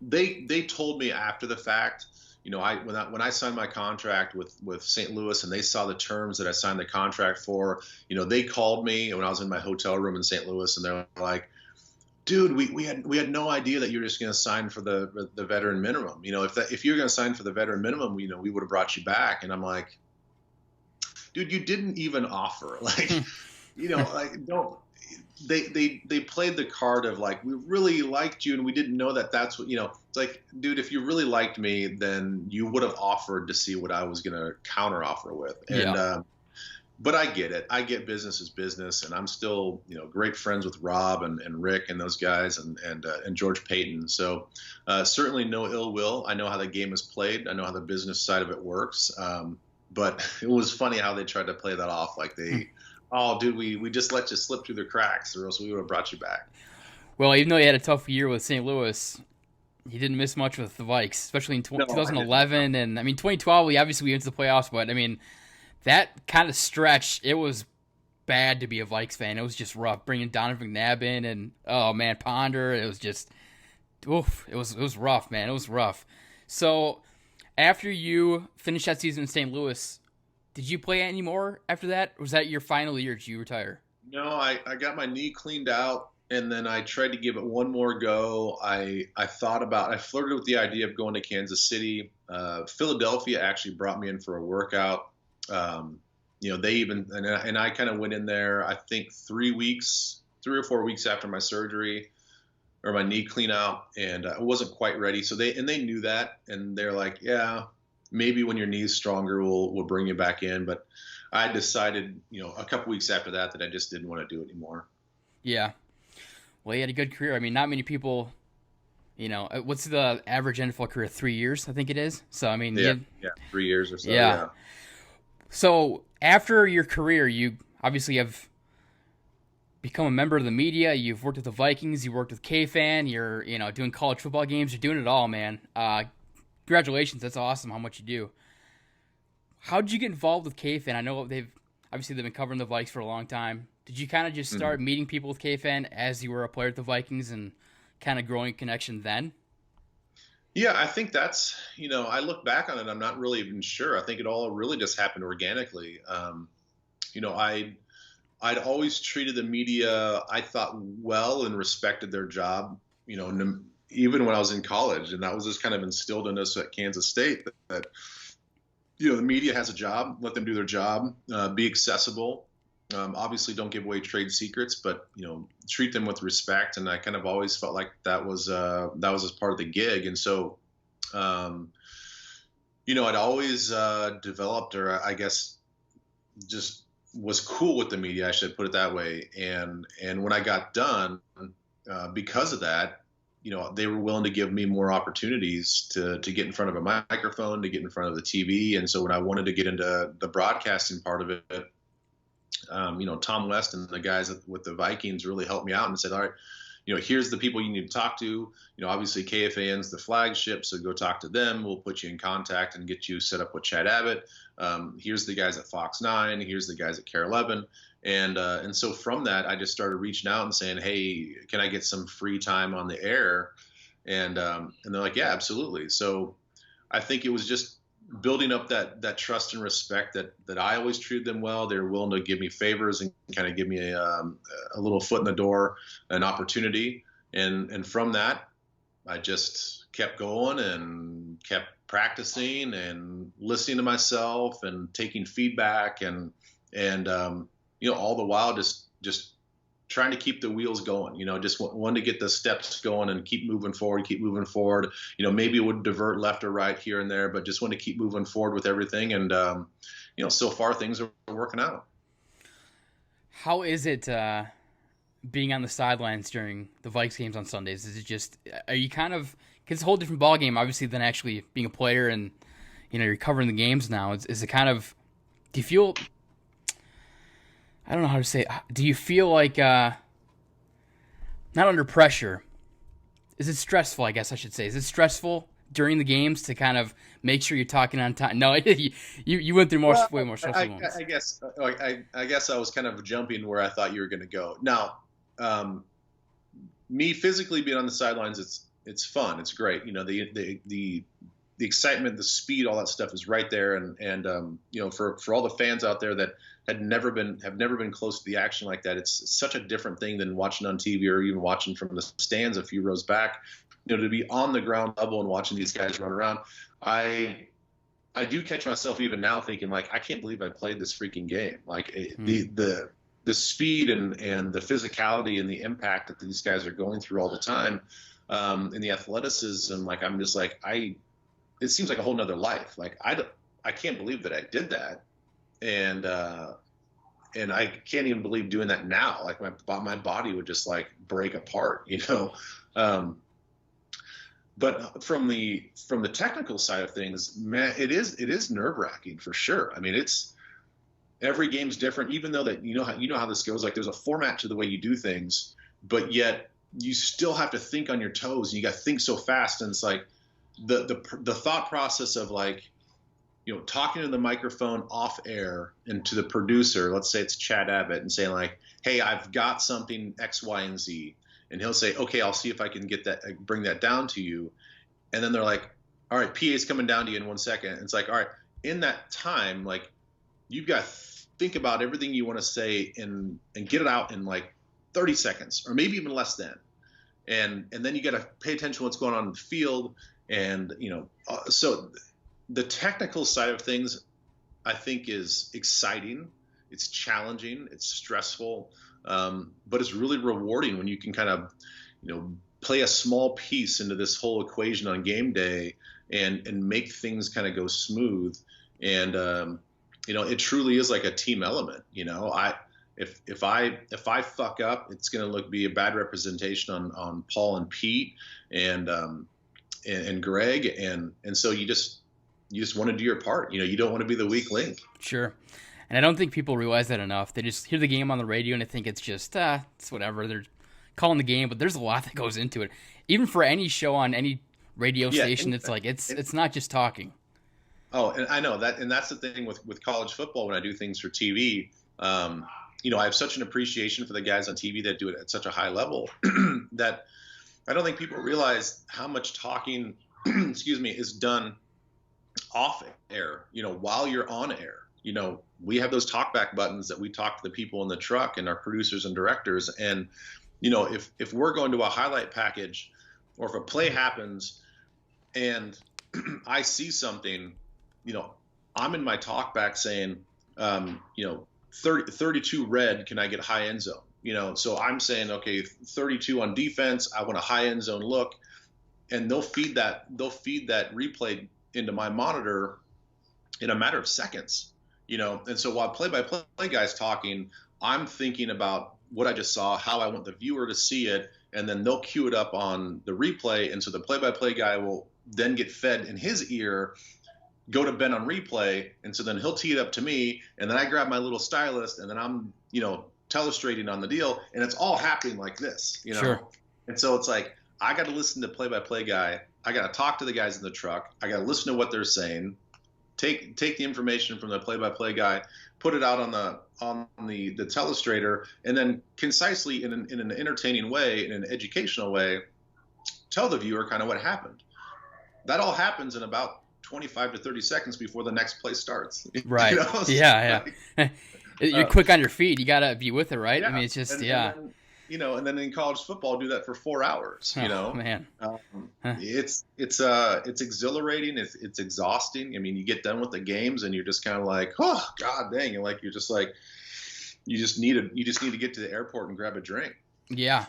they told me after the fact, when I signed my contract with St. Louis and they saw the terms that I signed the contract for, they called me when I was in my hotel room in St. Louis, and they're like, dude, we had no idea that you were just going to sign for the veteran minimum. If you were going to sign for the veteran minimum, we would have brought you back. And I'm like, dude, you didn't even offer. Like, like, don't. They played the card of, like, we really liked you and we didn't know that that's what, it's like, dude, if you really liked me, then you would have offered to see what I was going to counter offer with. And, but I get it. I get business is business, and I'm still, great friends with Rob and Rick and those guys and George Payton. So certainly no ill will. I know how the game is played. I know how the business side of it works. But it was funny how they tried to play that off like oh, dude, we just let you slip through the cracks, or else we would have brought you back. Well, even though he had a tough year with St. Louis, he didn't miss much with the Vikes, especially in 2011. And, 2012, we went to the playoffs, but, that kind of stretch, it was bad to be a Vikes fan. It was just rough, bringing Donovan McNabb in and, oh, man, Ponder. It was just, oof, it was rough, man. It was rough. So after you finished that season in St. Louis, did you play anymore after that? Or was that your final year? Did you retire? No, I got my knee cleaned out, and then I tried to give it one more go. I flirted with the idea of going to Kansas City. Philadelphia actually brought me in for a workout. They even, and I kind of went in there, I think 3 or 4 weeks after my surgery or my knee clean out, and I wasn't quite ready. So they knew that, and they're like, yeah, maybe when your knee's stronger, we'll bring you back in. But I decided, a couple weeks after that I just didn't want to do it anymore. Yeah. Well, you had a good career. Not many people, what's the average NFL career? 3 years, I think it is. So, yeah, 3 years or so. Yeah. So after your career, you obviously have become a member of the media. You've worked with the Vikings. You worked with K-Fan. You're, doing college football games. You're doing it all, man. Congratulations. That's awesome how much you do. How did you get involved with K-Fan? I know they've been covering the Vikes for a long time. Did you kind of just start meeting people with K-Fan as you were a player at the Vikings and kind of growing a connection then? Yeah, I think that's, I look back on it, I'm not really even sure. I think it all really just happened organically. I'd always treated the media, I thought, well, and respected their job, even when I was in college. And that was just kind of instilled in us at Kansas State that the media has a job, let them do their job, be accessible. Obviously don't give away trade secrets, but, treat them with respect. And I kind of always felt like that was as part of the gig. And so, I'd always developed, or I guess just was cool with the media, I should put it that way. And when I got done, because of that, they were willing to give me more opportunities to get in front of a microphone, to get in front of the TV. And so when I wanted to get into the broadcasting part of it, Tom West and the guys with the Vikings really helped me out and said, all right, here's the people you need to talk to. Obviously KFAN's the flagship, so go talk to them. We'll put you in contact and get you set up with Chad Abbott. Here's the guys at Fox 9. Here's the guys at Care 11. And so from that, I just started reaching out and saying, hey, can I get some free time on the air? And they're like, yeah, absolutely. So I think it was just building up that trust and respect that I always treated them well. They were willing to give me favors and kind of give me a little foot in the door, an opportunity. And from that, I just kept going and kept practicing and listening to myself and taking feedback and all the while just trying to keep the wheels going, just wanted to get the steps going and keep moving forward. Maybe it would divert left or right here and there, but just want to keep moving forward with everything. And, so far things are working out. How is it being on the sidelines during the Vikes games on Sundays? Is it just, are you kind of, because it's a whole different ball game, obviously, than actually being a player and, you're covering the games now. Is it kind of, do you feel, I don't know how to say it. Do you feel like, not under pressure, is it stressful, I guess I should say? Is it stressful during the games to kind of make sure you're talking on time? No, you went through way more stressful moments. I guess I was kind of jumping where I thought you were going to go. Now, me physically being on the sidelines, it's fun. It's great. The excitement, the speed, all that stuff is right there. And for all the fans out there that have never been close to the action like that, it's such a different thing than watching on TV or even watching from the stands a few rows back. To be on the ground level and watching these guys run around, I do catch myself even now thinking, like, I can't believe I played this freaking game. Like the speed and the physicality and the impact that these guys are going through all the time, and the athleticism. Like, I'm just like, it seems like a whole nother life. Like, I can't believe that I did that. And I can't even believe doing that now. Like, my body would just like break apart, But from the technical side of things, man, it is nerve-wracking for sure. I mean, it's every game's different, even though that you know how this goes. Like, there's a format to the way you do things, but yet you still have to think on your toes, and you got to think so fast. And it's like the thought process of, like, talking to the microphone off air and to the producer, let's say it's Chad Abbott, and saying, like, hey, I've got something X, Y, and Z. And he'll say, okay, I'll see if I can bring that down to you. And then they're like, all right, PA's coming down to you in 1 second. And it's like, all right, in that time, like, you've got to think about everything you want to say and get it out in like 30 seconds or maybe even less than. And then you got to pay attention to what's going on in the field. And, so the technical side of things, I think, is exciting. It's challenging. It's stressful. But it's really rewarding when you can kind of, play a small piece into this whole equation on game day and make things kind of go smooth. And, it truly is like a team element. If I fuck up, it's going to be a bad representation on Paul and Pete and Greg. And so you just want to do your part. You don't want to be the weak link. Sure. And I don't think people realize that enough. They just hear the game on the radio and they think it's just, it's whatever. They're calling the game, but there's a lot that goes into it. Even for any show on any radio station, it's like, it's not just talking. Oh, and I know that, and that's the thing with college football when I do things for TV. I have such an appreciation for the guys on TV that do it at such a high level that I don't think people realize how much talking, is done off air, while you're on air. We have those talkback buttons that we talk to the people in the truck and our producers and directors. And, if we're going to a highlight package or if a play happens and I see something, I'm in my talkback saying, 32 red, can I get high end zone? So I'm saying, okay, 32 on defense, I want a high end zone look. And they'll feed that replay into my monitor in a matter of seconds. And so while play-by-play guy's talking, I'm thinking about what I just saw, how I want the viewer to see it, and then they'll cue it up on the replay. And so the play-by-play guy will then get fed in his ear, go to Ben on replay, and so then he'll tee it up to me, and then I grab my little stylist, and then I'm, telestrating on the deal, and it's all happening like this, Sure. And so it's like, I got to listen to play-by-play guy. I got to talk to the guys in the truck. I got to listen to what they're saying. Take the information from the play-by-play guy, put it out on the telestrator, and then concisely in an entertaining way, in an educational way, tell the viewer kind of what happened. That all happens in about 25 to 30 seconds before the next play starts. Right. So yeah. You're quick on your feet. You gotta be with it, right? Yeah. I mean, it's just And and then in college football, do that for 4 hours. Man, it's exhilarating. It's exhausting. I mean, you get done with the games and you're just kind of like, oh God dang, and like you're just like, you just need to get to the airport and grab a drink. Yeah,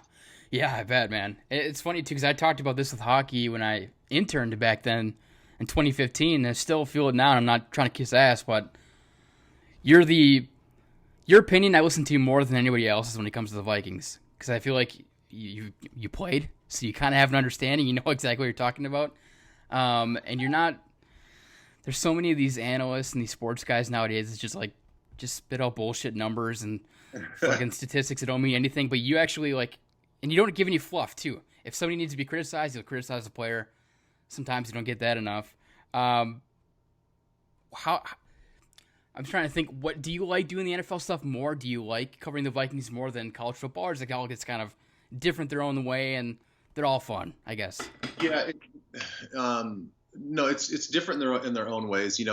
I bet, man. It's funny too because I talked about this with hockey when I interned back then in 2015. And I still feel it now. And I'm not trying to kiss ass, but your opinion I listen to more than anybody else's when it comes to the Vikings. Because I feel like you played, so you kind of have an understanding. You know exactly what you're talking about. And you're not – there's so many of these analysts and these sports guys nowadays. It's just like just spit out bullshit numbers and fucking statistics that don't mean anything. But you actually like – and you don't give any fluff, too. If somebody needs to be criticized, you'll criticize the player. Sometimes you don't get that enough. I'm trying to think, what do you like doing the NFL stuff more? Do you like covering the Vikings more than college football? Or is it all gets kind of different their own way and they're all fun, I guess? Yeah. No, it's different in their own ways.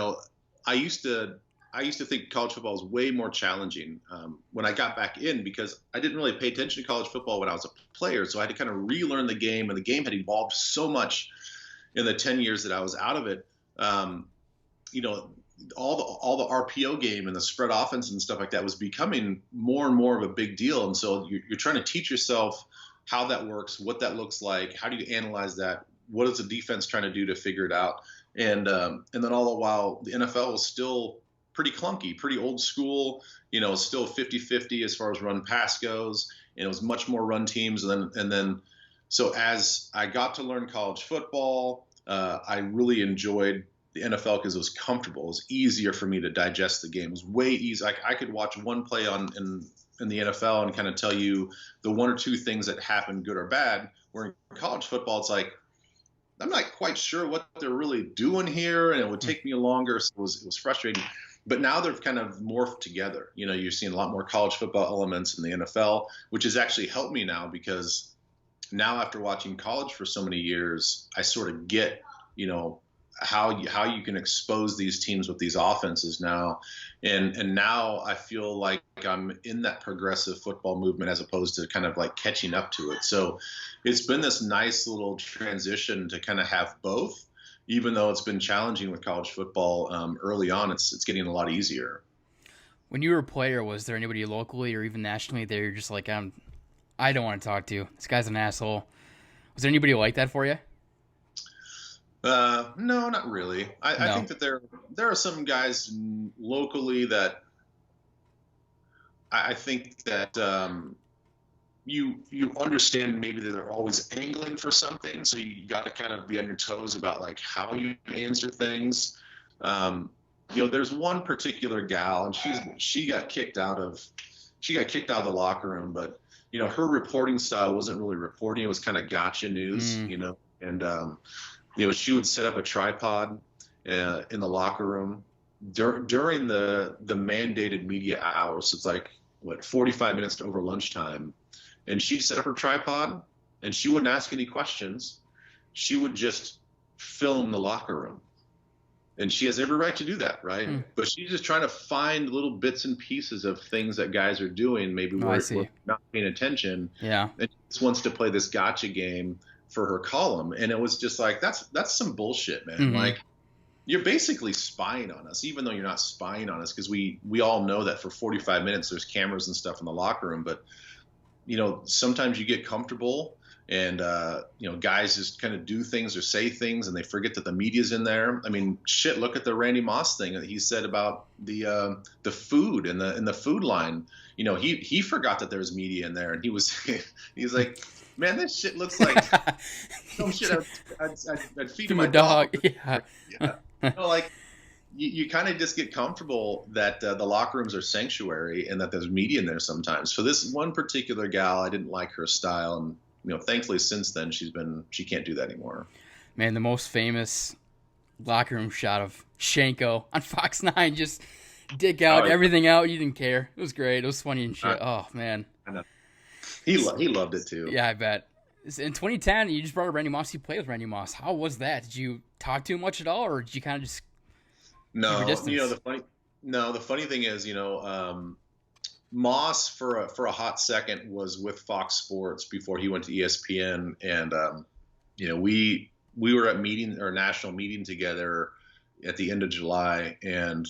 I used to think college football was way more challenging when I got back in because I didn't really pay attention to college football when I was a player. So I had to kind of relearn the game, and the game had evolved so much in the 10 years that I was out of it. All the RPO game and the spread offense and stuff like that was becoming more and more of a big deal. And so you're trying to teach yourself how that works, what that looks like, how do you analyze that, what is the defense trying to do to figure it out, and then all the while the NFL was still pretty clunky, pretty old school. Still 50-50 as far as run pass goes, and it was much more run teams. And then so as I got to learn college football, I really enjoyed the NFL because it was comfortable. It was easier for me to digest the game. It was way easier. I could watch one play in the NFL and kind of tell you the one or two things that happened, good or bad. Where in college football, it's like, I'm not quite sure what they're really doing here, and it would take me longer. So it was frustrating. But now they've kind of morphed together. You're seeing a lot more college football elements in the NFL, which has actually helped me now because now after watching college for so many years, I sort of get, how you can expose these teams with these offenses now. And now I feel like I'm in that progressive football movement as opposed to kind of like catching up to it. So it's been this nice little transition to kind of have both, even though it's been challenging with college football early on. It's getting a lot easier. When you were a player, was there anybody locally or even nationally that you're just like, I don't want to talk to? This guy's an asshole. Was there anybody like that for you? No, not really. I think that there are some guys locally that I think that you understand maybe that they're always angling for something, so you got to kind of be on your toes about like how you answer things. There's one particular gal, and she got kicked out of the locker room, but her reporting style wasn't really reporting; it was kind of gotcha news, and. She would set up a tripod in the locker room during the mandated media hours. It's like 45 minutes to over lunchtime, and she'd set up her tripod, and she wouldn't ask any questions. She would just film the locker room, and she has every right to do that, right? But she's just trying to find little bits and pieces of things that guys are doing, maybe we're not paying attention. Yeah, and she just wants to play this gotcha game for her column. And it was just like, that's some bullshit, man. Mm-hmm. Like, you're basically spying on us, even though you're not spying on us, because we all know that for 45 minutes there's cameras and stuff in the locker room. But sometimes you get comfortable and guys just kind of do things or say things and they forget that the media's in there. I mean, shit, look at the Randy Moss thing that he said about the food and the food line. He forgot that there was media in there, and he was like, man, this shit looks like some shit I'd feed my dog. Yeah. You kind of just get comfortable that the locker rooms are sanctuary and that there's media in there sometimes. For this one particular gal, I didn't like her style, and thankfully since then she can't do that anymore. Man, the most famous locker room shot of Shanko on Fox 9, just dig out everything out. You didn't care. It was great. It was funny and shit. Oh man. I know. He loved it too. Yeah, I bet. In 2010, you just brought up Randy Moss. You played with Randy Moss. How was that? Did you talk to him much at all, or did you kind of just no? The funny thing is, Moss for a hot second was with Fox Sports before he went to ESPN, and we were at national meeting together at the end of July, and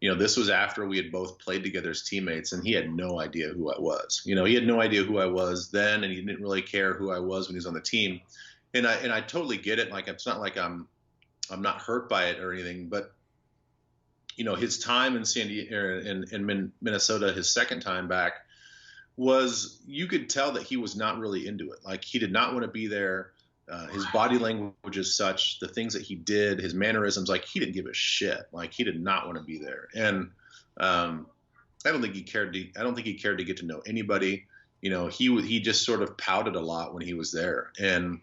this was after we had both played together as teammates, and he had no idea who I was. He had no idea who I was then, and he didn't really care who I was when he was on the team. And I totally get it. Like, it's not like I'm not hurt by it or anything, but his time in in Minnesota, his second time back, you could tell that he was not really into it. Like, he did not want to be there. His body language is such, the things that he did, his mannerisms, like, he didn't give a shit. Like, he did not want to be there. And I don't think he cared to get to know anybody. He just sort of pouted a lot when he was there. And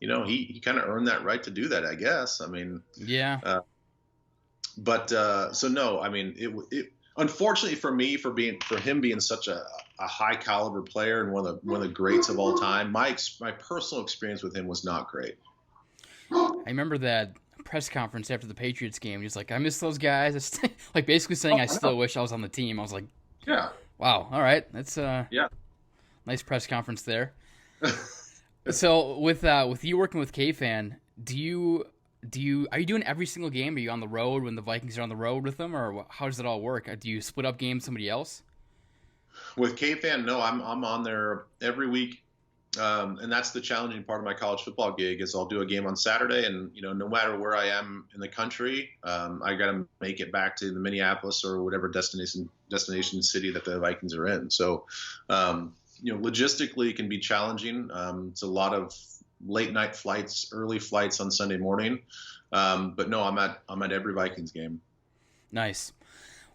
he kind of earned that right to do that, I guess. I mean, yeah. So no, I mean, it unfortunately for me, for him being such a high caliber player and one of the greats of all time, my personal experience with him was not great. I remember that press conference after the Patriots game. He's like, I miss those guys. It's like basically saying, I still wish I was on the team. I was like, yeah, wow. All right. That's nice press conference there. So with you working with K-Fan, are you doing every single game? Are you on the road when the Vikings are on the road with them, or how does it all work? Do you split up games with somebody else? With K-Fan, no, I'm on there every week. And that's the challenging part of my college football gig is I'll do a game on Saturday, and no matter where I am in the country, I got to make it back to the Minneapolis or whatever destination city that the Vikings are in. So, logistically it can be challenging. It's a lot of late night flights, early flights on Sunday morning. But no, I'm at every Vikings game. Nice.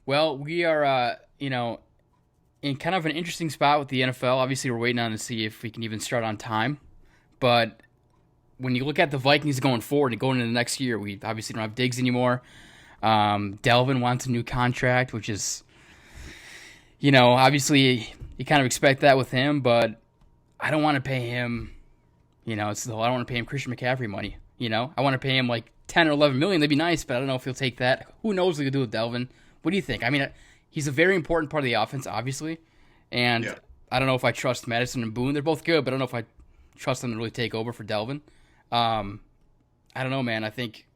Well, we are, in kind of an interesting spot with the NFL. Obviously, we're waiting on to see if we can even start on time. But when you look at the Vikings going forward and going into the next year, we obviously don't have Diggs anymore. Dalvin wants a new contract, which is, obviously you kind of expect that with him, but I don't want to pay him, I don't want to pay him Christian McCaffrey money. I want to pay him like 10 or 11 million. That'd be nice, but I don't know if he'll take that. Who knows what he'll do with Dalvin? What do you think? I mean, he's a very important part of the offense, obviously. And I don't know if I trust Madison and Boone. They're both good, but I don't know if I trust them to really take over for Dalvin. I don't know, man. I think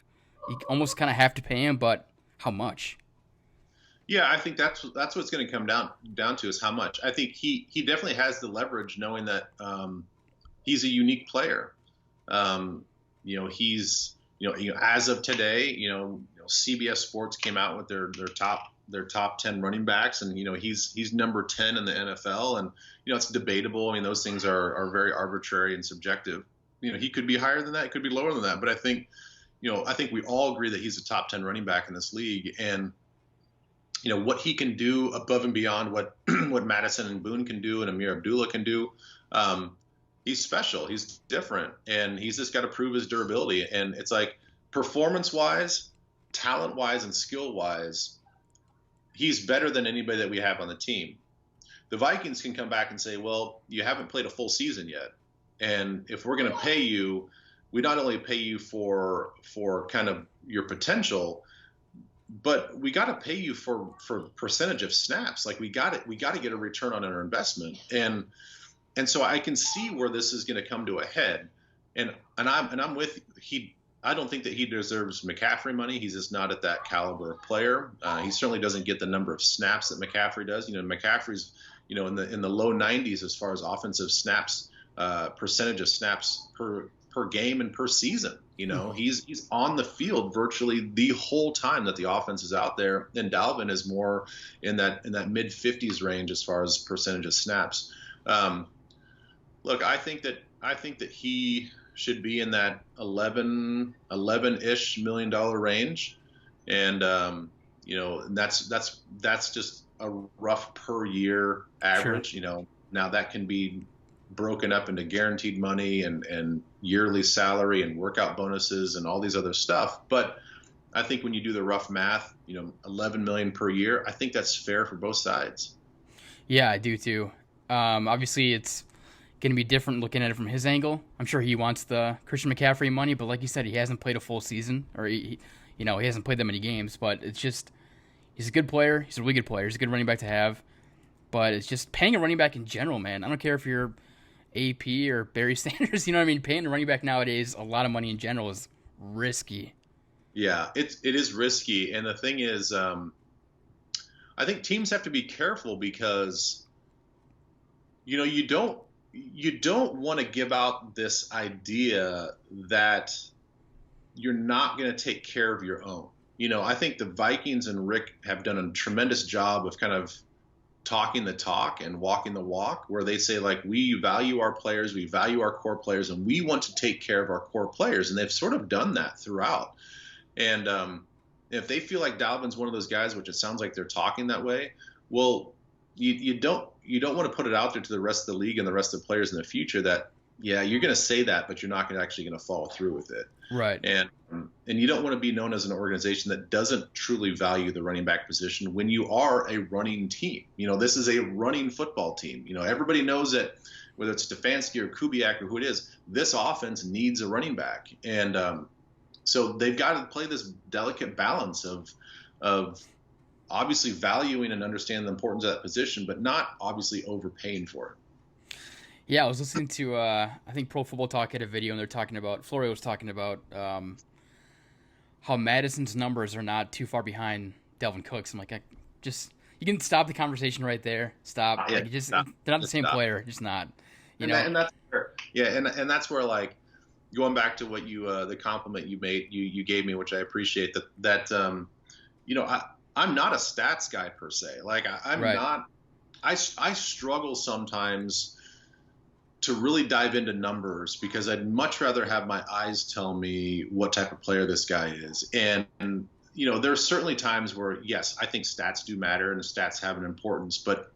you almost kind of have to pay him, but how much? Yeah, I think that's what it's going to come down to is how much. I think he definitely has the leverage knowing that he's a unique player. He's as of today, CBS Sports came out with their top 10 running backs, and he's number 10 in the NFL, and it's debatable. I mean, those things are very arbitrary and subjective. He could be higher than that, could be lower than that, but I think we all agree that he's a top 10 running back in this league, and what he can do above and beyond what Madison and Boone can do and Amir Abdullah can do. He's special. He's different, and he's just got to prove his durability. And it's like performance-wise, talent-wise, and skill-wise, he's better than anybody that we have on the team. The Vikings can come back and say, well, you haven't played a full season yet. And if we're going to pay you, we not only pay you for kind of your potential, but we got to pay you for percentage of snaps. Like we got to get a return on our investment. And so I can see where this is going to come to a head. And I'm with I don't think that he deserves McCaffrey money. He's just not at that caliber of player. He certainly doesn't get the number of snaps that McCaffrey does. McCaffrey's, in the low 90s as far as offensive snaps, percentage of snaps per game and per season. He's on the field virtually the whole time that the offense is out there. And Dalvin is more in that mid 50s range as far as percentage of snaps. Look, I think that he should be in that 11-ish $11 million range, and that's just a rough per year average. Sure. Now that can be broken up into guaranteed money and yearly salary and workout bonuses and all these other stuff. But I think when you do the rough math, 11 million per year, I think that's fair for both sides. Yeah, I do too. Obviously, it's going to be different looking at it from his angle. I'm sure he wants the Christian McCaffrey money, but like you said, he hasn't played a full season, or he hasn't played that many games. But it's just he's a good player. He's a really good player. He's a good running back to have. But it's just paying a running back in general, man. I don't care if you're AP or Barry Sanders. You know what I mean? Paying a running back nowadays, a lot of money in general is risky. Yeah, it is risky. And the thing is, I think teams have to be careful because, you know, you don't want to give out this idea that you're not going to take care of your own. You know, I think the Vikings and Rick have done a tremendous job of kind of talking the talk and walking the walk, where they say, like, we value our players, we value our core players, and we want to take care of our core players. And they've sort of done that throughout. And if they feel like Dalvin's one of those guys, which it sounds like they're talking that way, well, you don't want to put it out there to the rest of the league and the rest of the players in the future that, yeah, you're going to say that, but you're not actually going to follow through with it. Right. And you don't want to be known as an organization that doesn't truly value the running back position when you are a running team. You know, this is a running football team. You know, everybody knows that whether it's Stefanski or Kubiak or who it is, this offense needs a running back. And so they've got to play this delicate balance of obviously valuing and understanding the importance of that position, but not obviously overpaying for it. Yeah, I was listening to, I think Pro Football Talk had a video, and they're talking about, Florio was talking about how Madison's numbers are not too far behind Dalvin Cook's. I'm like, you can stop the conversation right there. Stop. Yeah, like, stop. They're not the same Stop. player. Just not. You know? And that's where, yeah, and that's where, like, going back to what you the compliment you gave me, which I appreciate, that you know, I'm not a stats guy per se. Like, I'm right. not. I struggle sometimes to really dive into numbers because I'd much rather have my eyes tell me what type of player this guy is. And you know, there's certainly times where, yes, I think stats do matter and the stats have an importance, but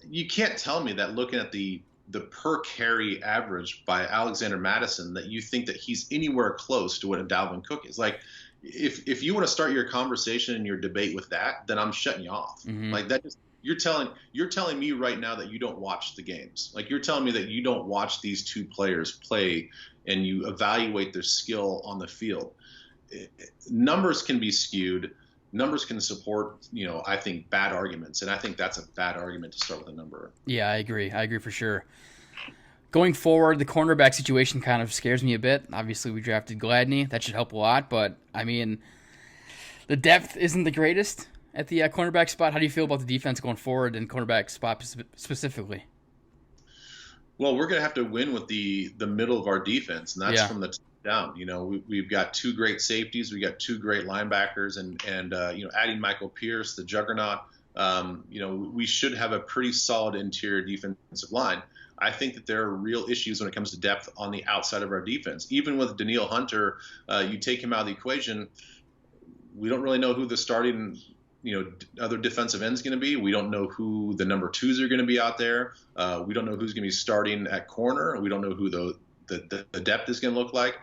you can't tell me that looking at the per carry average by Alexander Madison that you think that he's anywhere close to what a Dalvin Cook is. Like, if you want to start your conversation and your debate with that, then I'm shutting you off. Mm-hmm. Like, that just, you're telling me right now that you don't watch the games. Like, you're telling me that you don't watch these two players play and you evaluate their skill on the field. Numbers can be skewed. Numbers can support, you know, I think, bad arguments. And I think that's a bad argument to start with a number. Yeah, I agree. I agree for sure. Going forward, the cornerback situation kind of scares me a bit. Obviously, we drafted Gladney. That should help a lot. But, I mean, the depth isn't the greatest at the cornerback spot. How do you feel about the defense going forward and cornerback spot specifically? Well, we're going to have to win with the middle of our defense, and that's from the top down. You know, we've got two great safeties, we got two great linebackers, and you know, adding Michael Pierce, the juggernaut. You know, we should have a pretty solid interior defensive line. I think that there are real issues when it comes to depth on the outside of our defense. Even with Danielle Hunter, you take him out of the equation, we don't really know who the starting, you know, other defensive end is going to be. We don't know who the number twos are going to be out there. We don't know who's going to be starting at corner. We don't know who the depth is going to look like.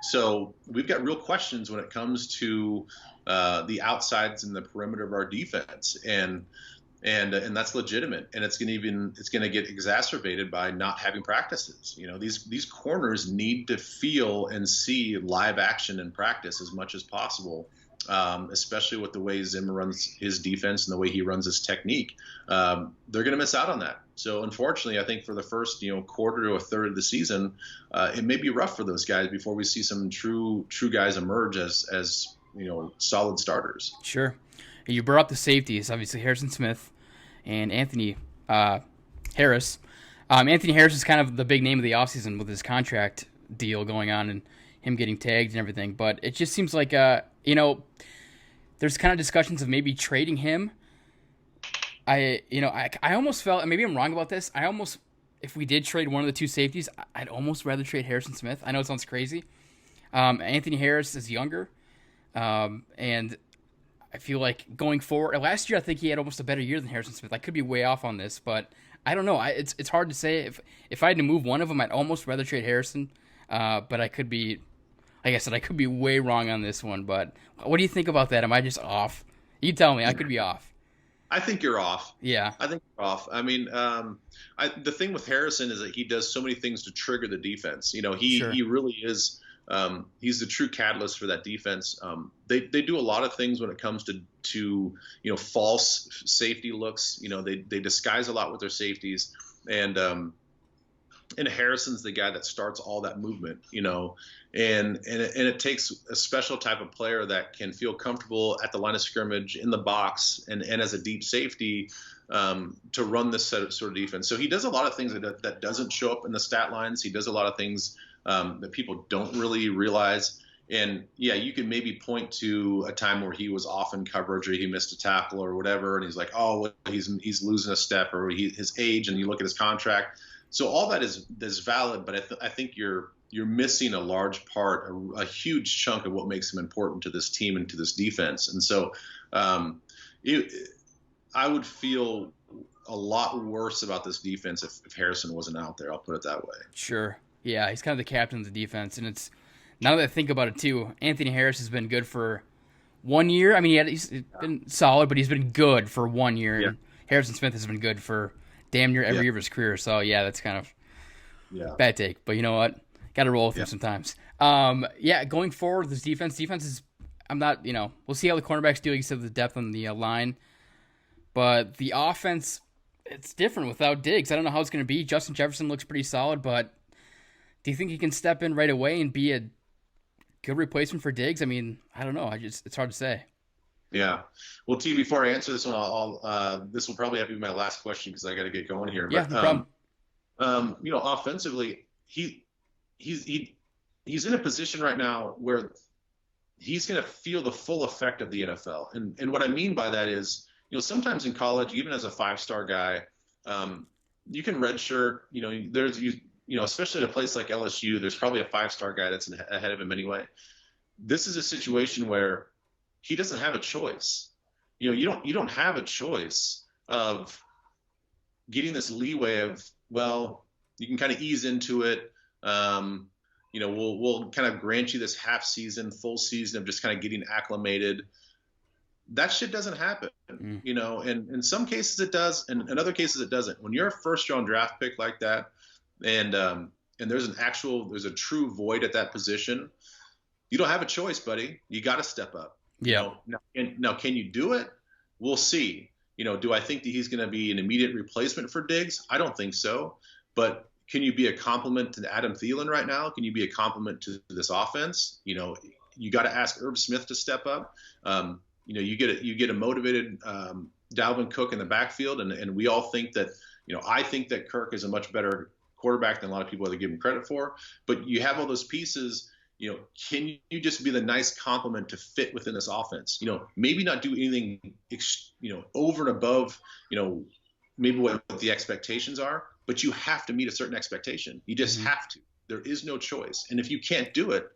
So we've got real questions when it comes to the outsides and the perimeter of our defense, and that's legitimate. And it's going to get exacerbated by not having practices. You know, these corners need to feel and see live action in practice as much as possible. Especially with the way Zimmer runs his defense and the way he runs his technique, they're going to miss out on that. So unfortunately, I think for the first, you know, quarter to a third of the season, it may be rough for those guys before we see some true guys emerge as you know, solid starters. Sure. You brought up the safeties, obviously Harrison Smith and Anthony Harris. Anthony Harris is kind of the big name of the offseason with his contract deal going on and him getting tagged and everything. But it just seems like, you know, there's kind of discussions of maybe trading him. I almost felt, and maybe I'm wrong about this, if we did trade one of the two safeties, I'd almost rather trade Harrison Smith. I know it sounds crazy. Anthony Harris is younger, and I feel like going forward, last year I think he had almost a better year than Harrison Smith. I could be way off on this, but I don't know. It's hard to say. If I had to move one of them, I'd almost rather trade Harrison, but I could be, like I said, I could be way wrong on this one. But what do you think about that? Am I just off? You tell me. I could be off. I think you're off. Yeah. I think you're off. I mean, the thing with Harrison is that he does so many things to trigger the defense. You know, he really is He's the true catalyst for that defense. They do a lot of things when it comes to false safety looks. They disguise a lot with their safeties, and Harrison's the guy that starts all that movement. And it takes a special type of player that can feel comfortable at the line of scrimmage, in the box, and as a deep safety to run this sort of defense. So he does a lot of things that doesn't show up in the stat lines. He does a lot of things that people don't really realize. And yeah, you can maybe point to a time where he was off in coverage or he missed a tackle or whatever, and he's like, oh, he's losing a step, or his age, and you look at his contract. So all that is valid, but I think you're missing a large part, a huge chunk of what makes him important to this team and to this defense. And so I would feel a lot worse about this defense if Harrison wasn't out there. I'll put it that way. Sure. Yeah, he's kind of the captain of the defense, and it's now that I think about it too, Anthony Harris has been good for 1 year. I mean, he's been solid, but he's been good for 1 year. Yeah. And Harrison Smith has been good for damn near every year of his career. So yeah, that's kind of bad take. But you know what? Got to roll with him sometimes. Going forward, this defense is. I'm not. We'll see how the cornerbacks do. Like you said, the depth on the line, but the offense, it's different without Diggs. I don't know how it's going to be. Justin Jefferson looks pretty solid, but do you think he can step in right away and be a good replacement for Diggs? I mean, I don't know. It's hard to say. Yeah. Well, T, before I answer this one, this will probably have to be my last question because I got to get going here. Yeah, no problem. Offensively, he's in a position right now where he's going to feel the full effect of the NFL. And what I mean by that is, sometimes in college, even as a 5-star guy, you can redshirt. Especially at a place like LSU, there's probably a 5-star guy that's ahead of him anyway. This is a situation where he doesn't have a choice. You don't have a choice of getting this leeway of, well, you can kind of ease into it. We'll kind of grant you this half season, full season of just kind of getting acclimated. That shit doesn't happen, and in some cases it does, and in other cases it doesn't. When you're a first-round draft pick like that, and there's a true void at that position, you don't have a choice, buddy. You got to step up. Yeah. Now, can you do it? We'll see. Do I think that he's going to be an immediate replacement for Diggs? I don't think so. But can you be a compliment to Adam Thielen right now? Can you be a compliment to this offense? You got to ask Irv Smith to step up. You get a motivated Dalvin Cook in the backfield, and we all think that. I think that Kirk is a much better quarterback than a lot of people give him credit for. But you have all those pieces. Can you just be the nice compliment to fit within this offense? Maybe not do anything, over and above, maybe what the expectations are, but you have to meet a certain expectation. You just have to. There is no choice. And if you can't do it,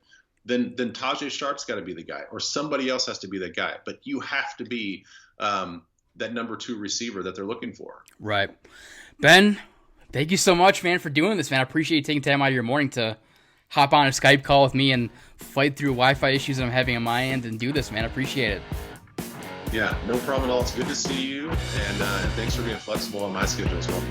then Tajay Sharp's got to be the guy, or somebody else has to be that guy. But you have to be that number 2 receiver that they're looking for. Right. Ben, thank you so much, man, for doing this, man. I appreciate you taking time out of your morning to hop on a Skype call with me and fight through Wi-Fi issues that I'm having on my end and do this, man. I appreciate it. Yeah, no problem at all. It's good to see you, and thanks for being flexible on my schedule as well.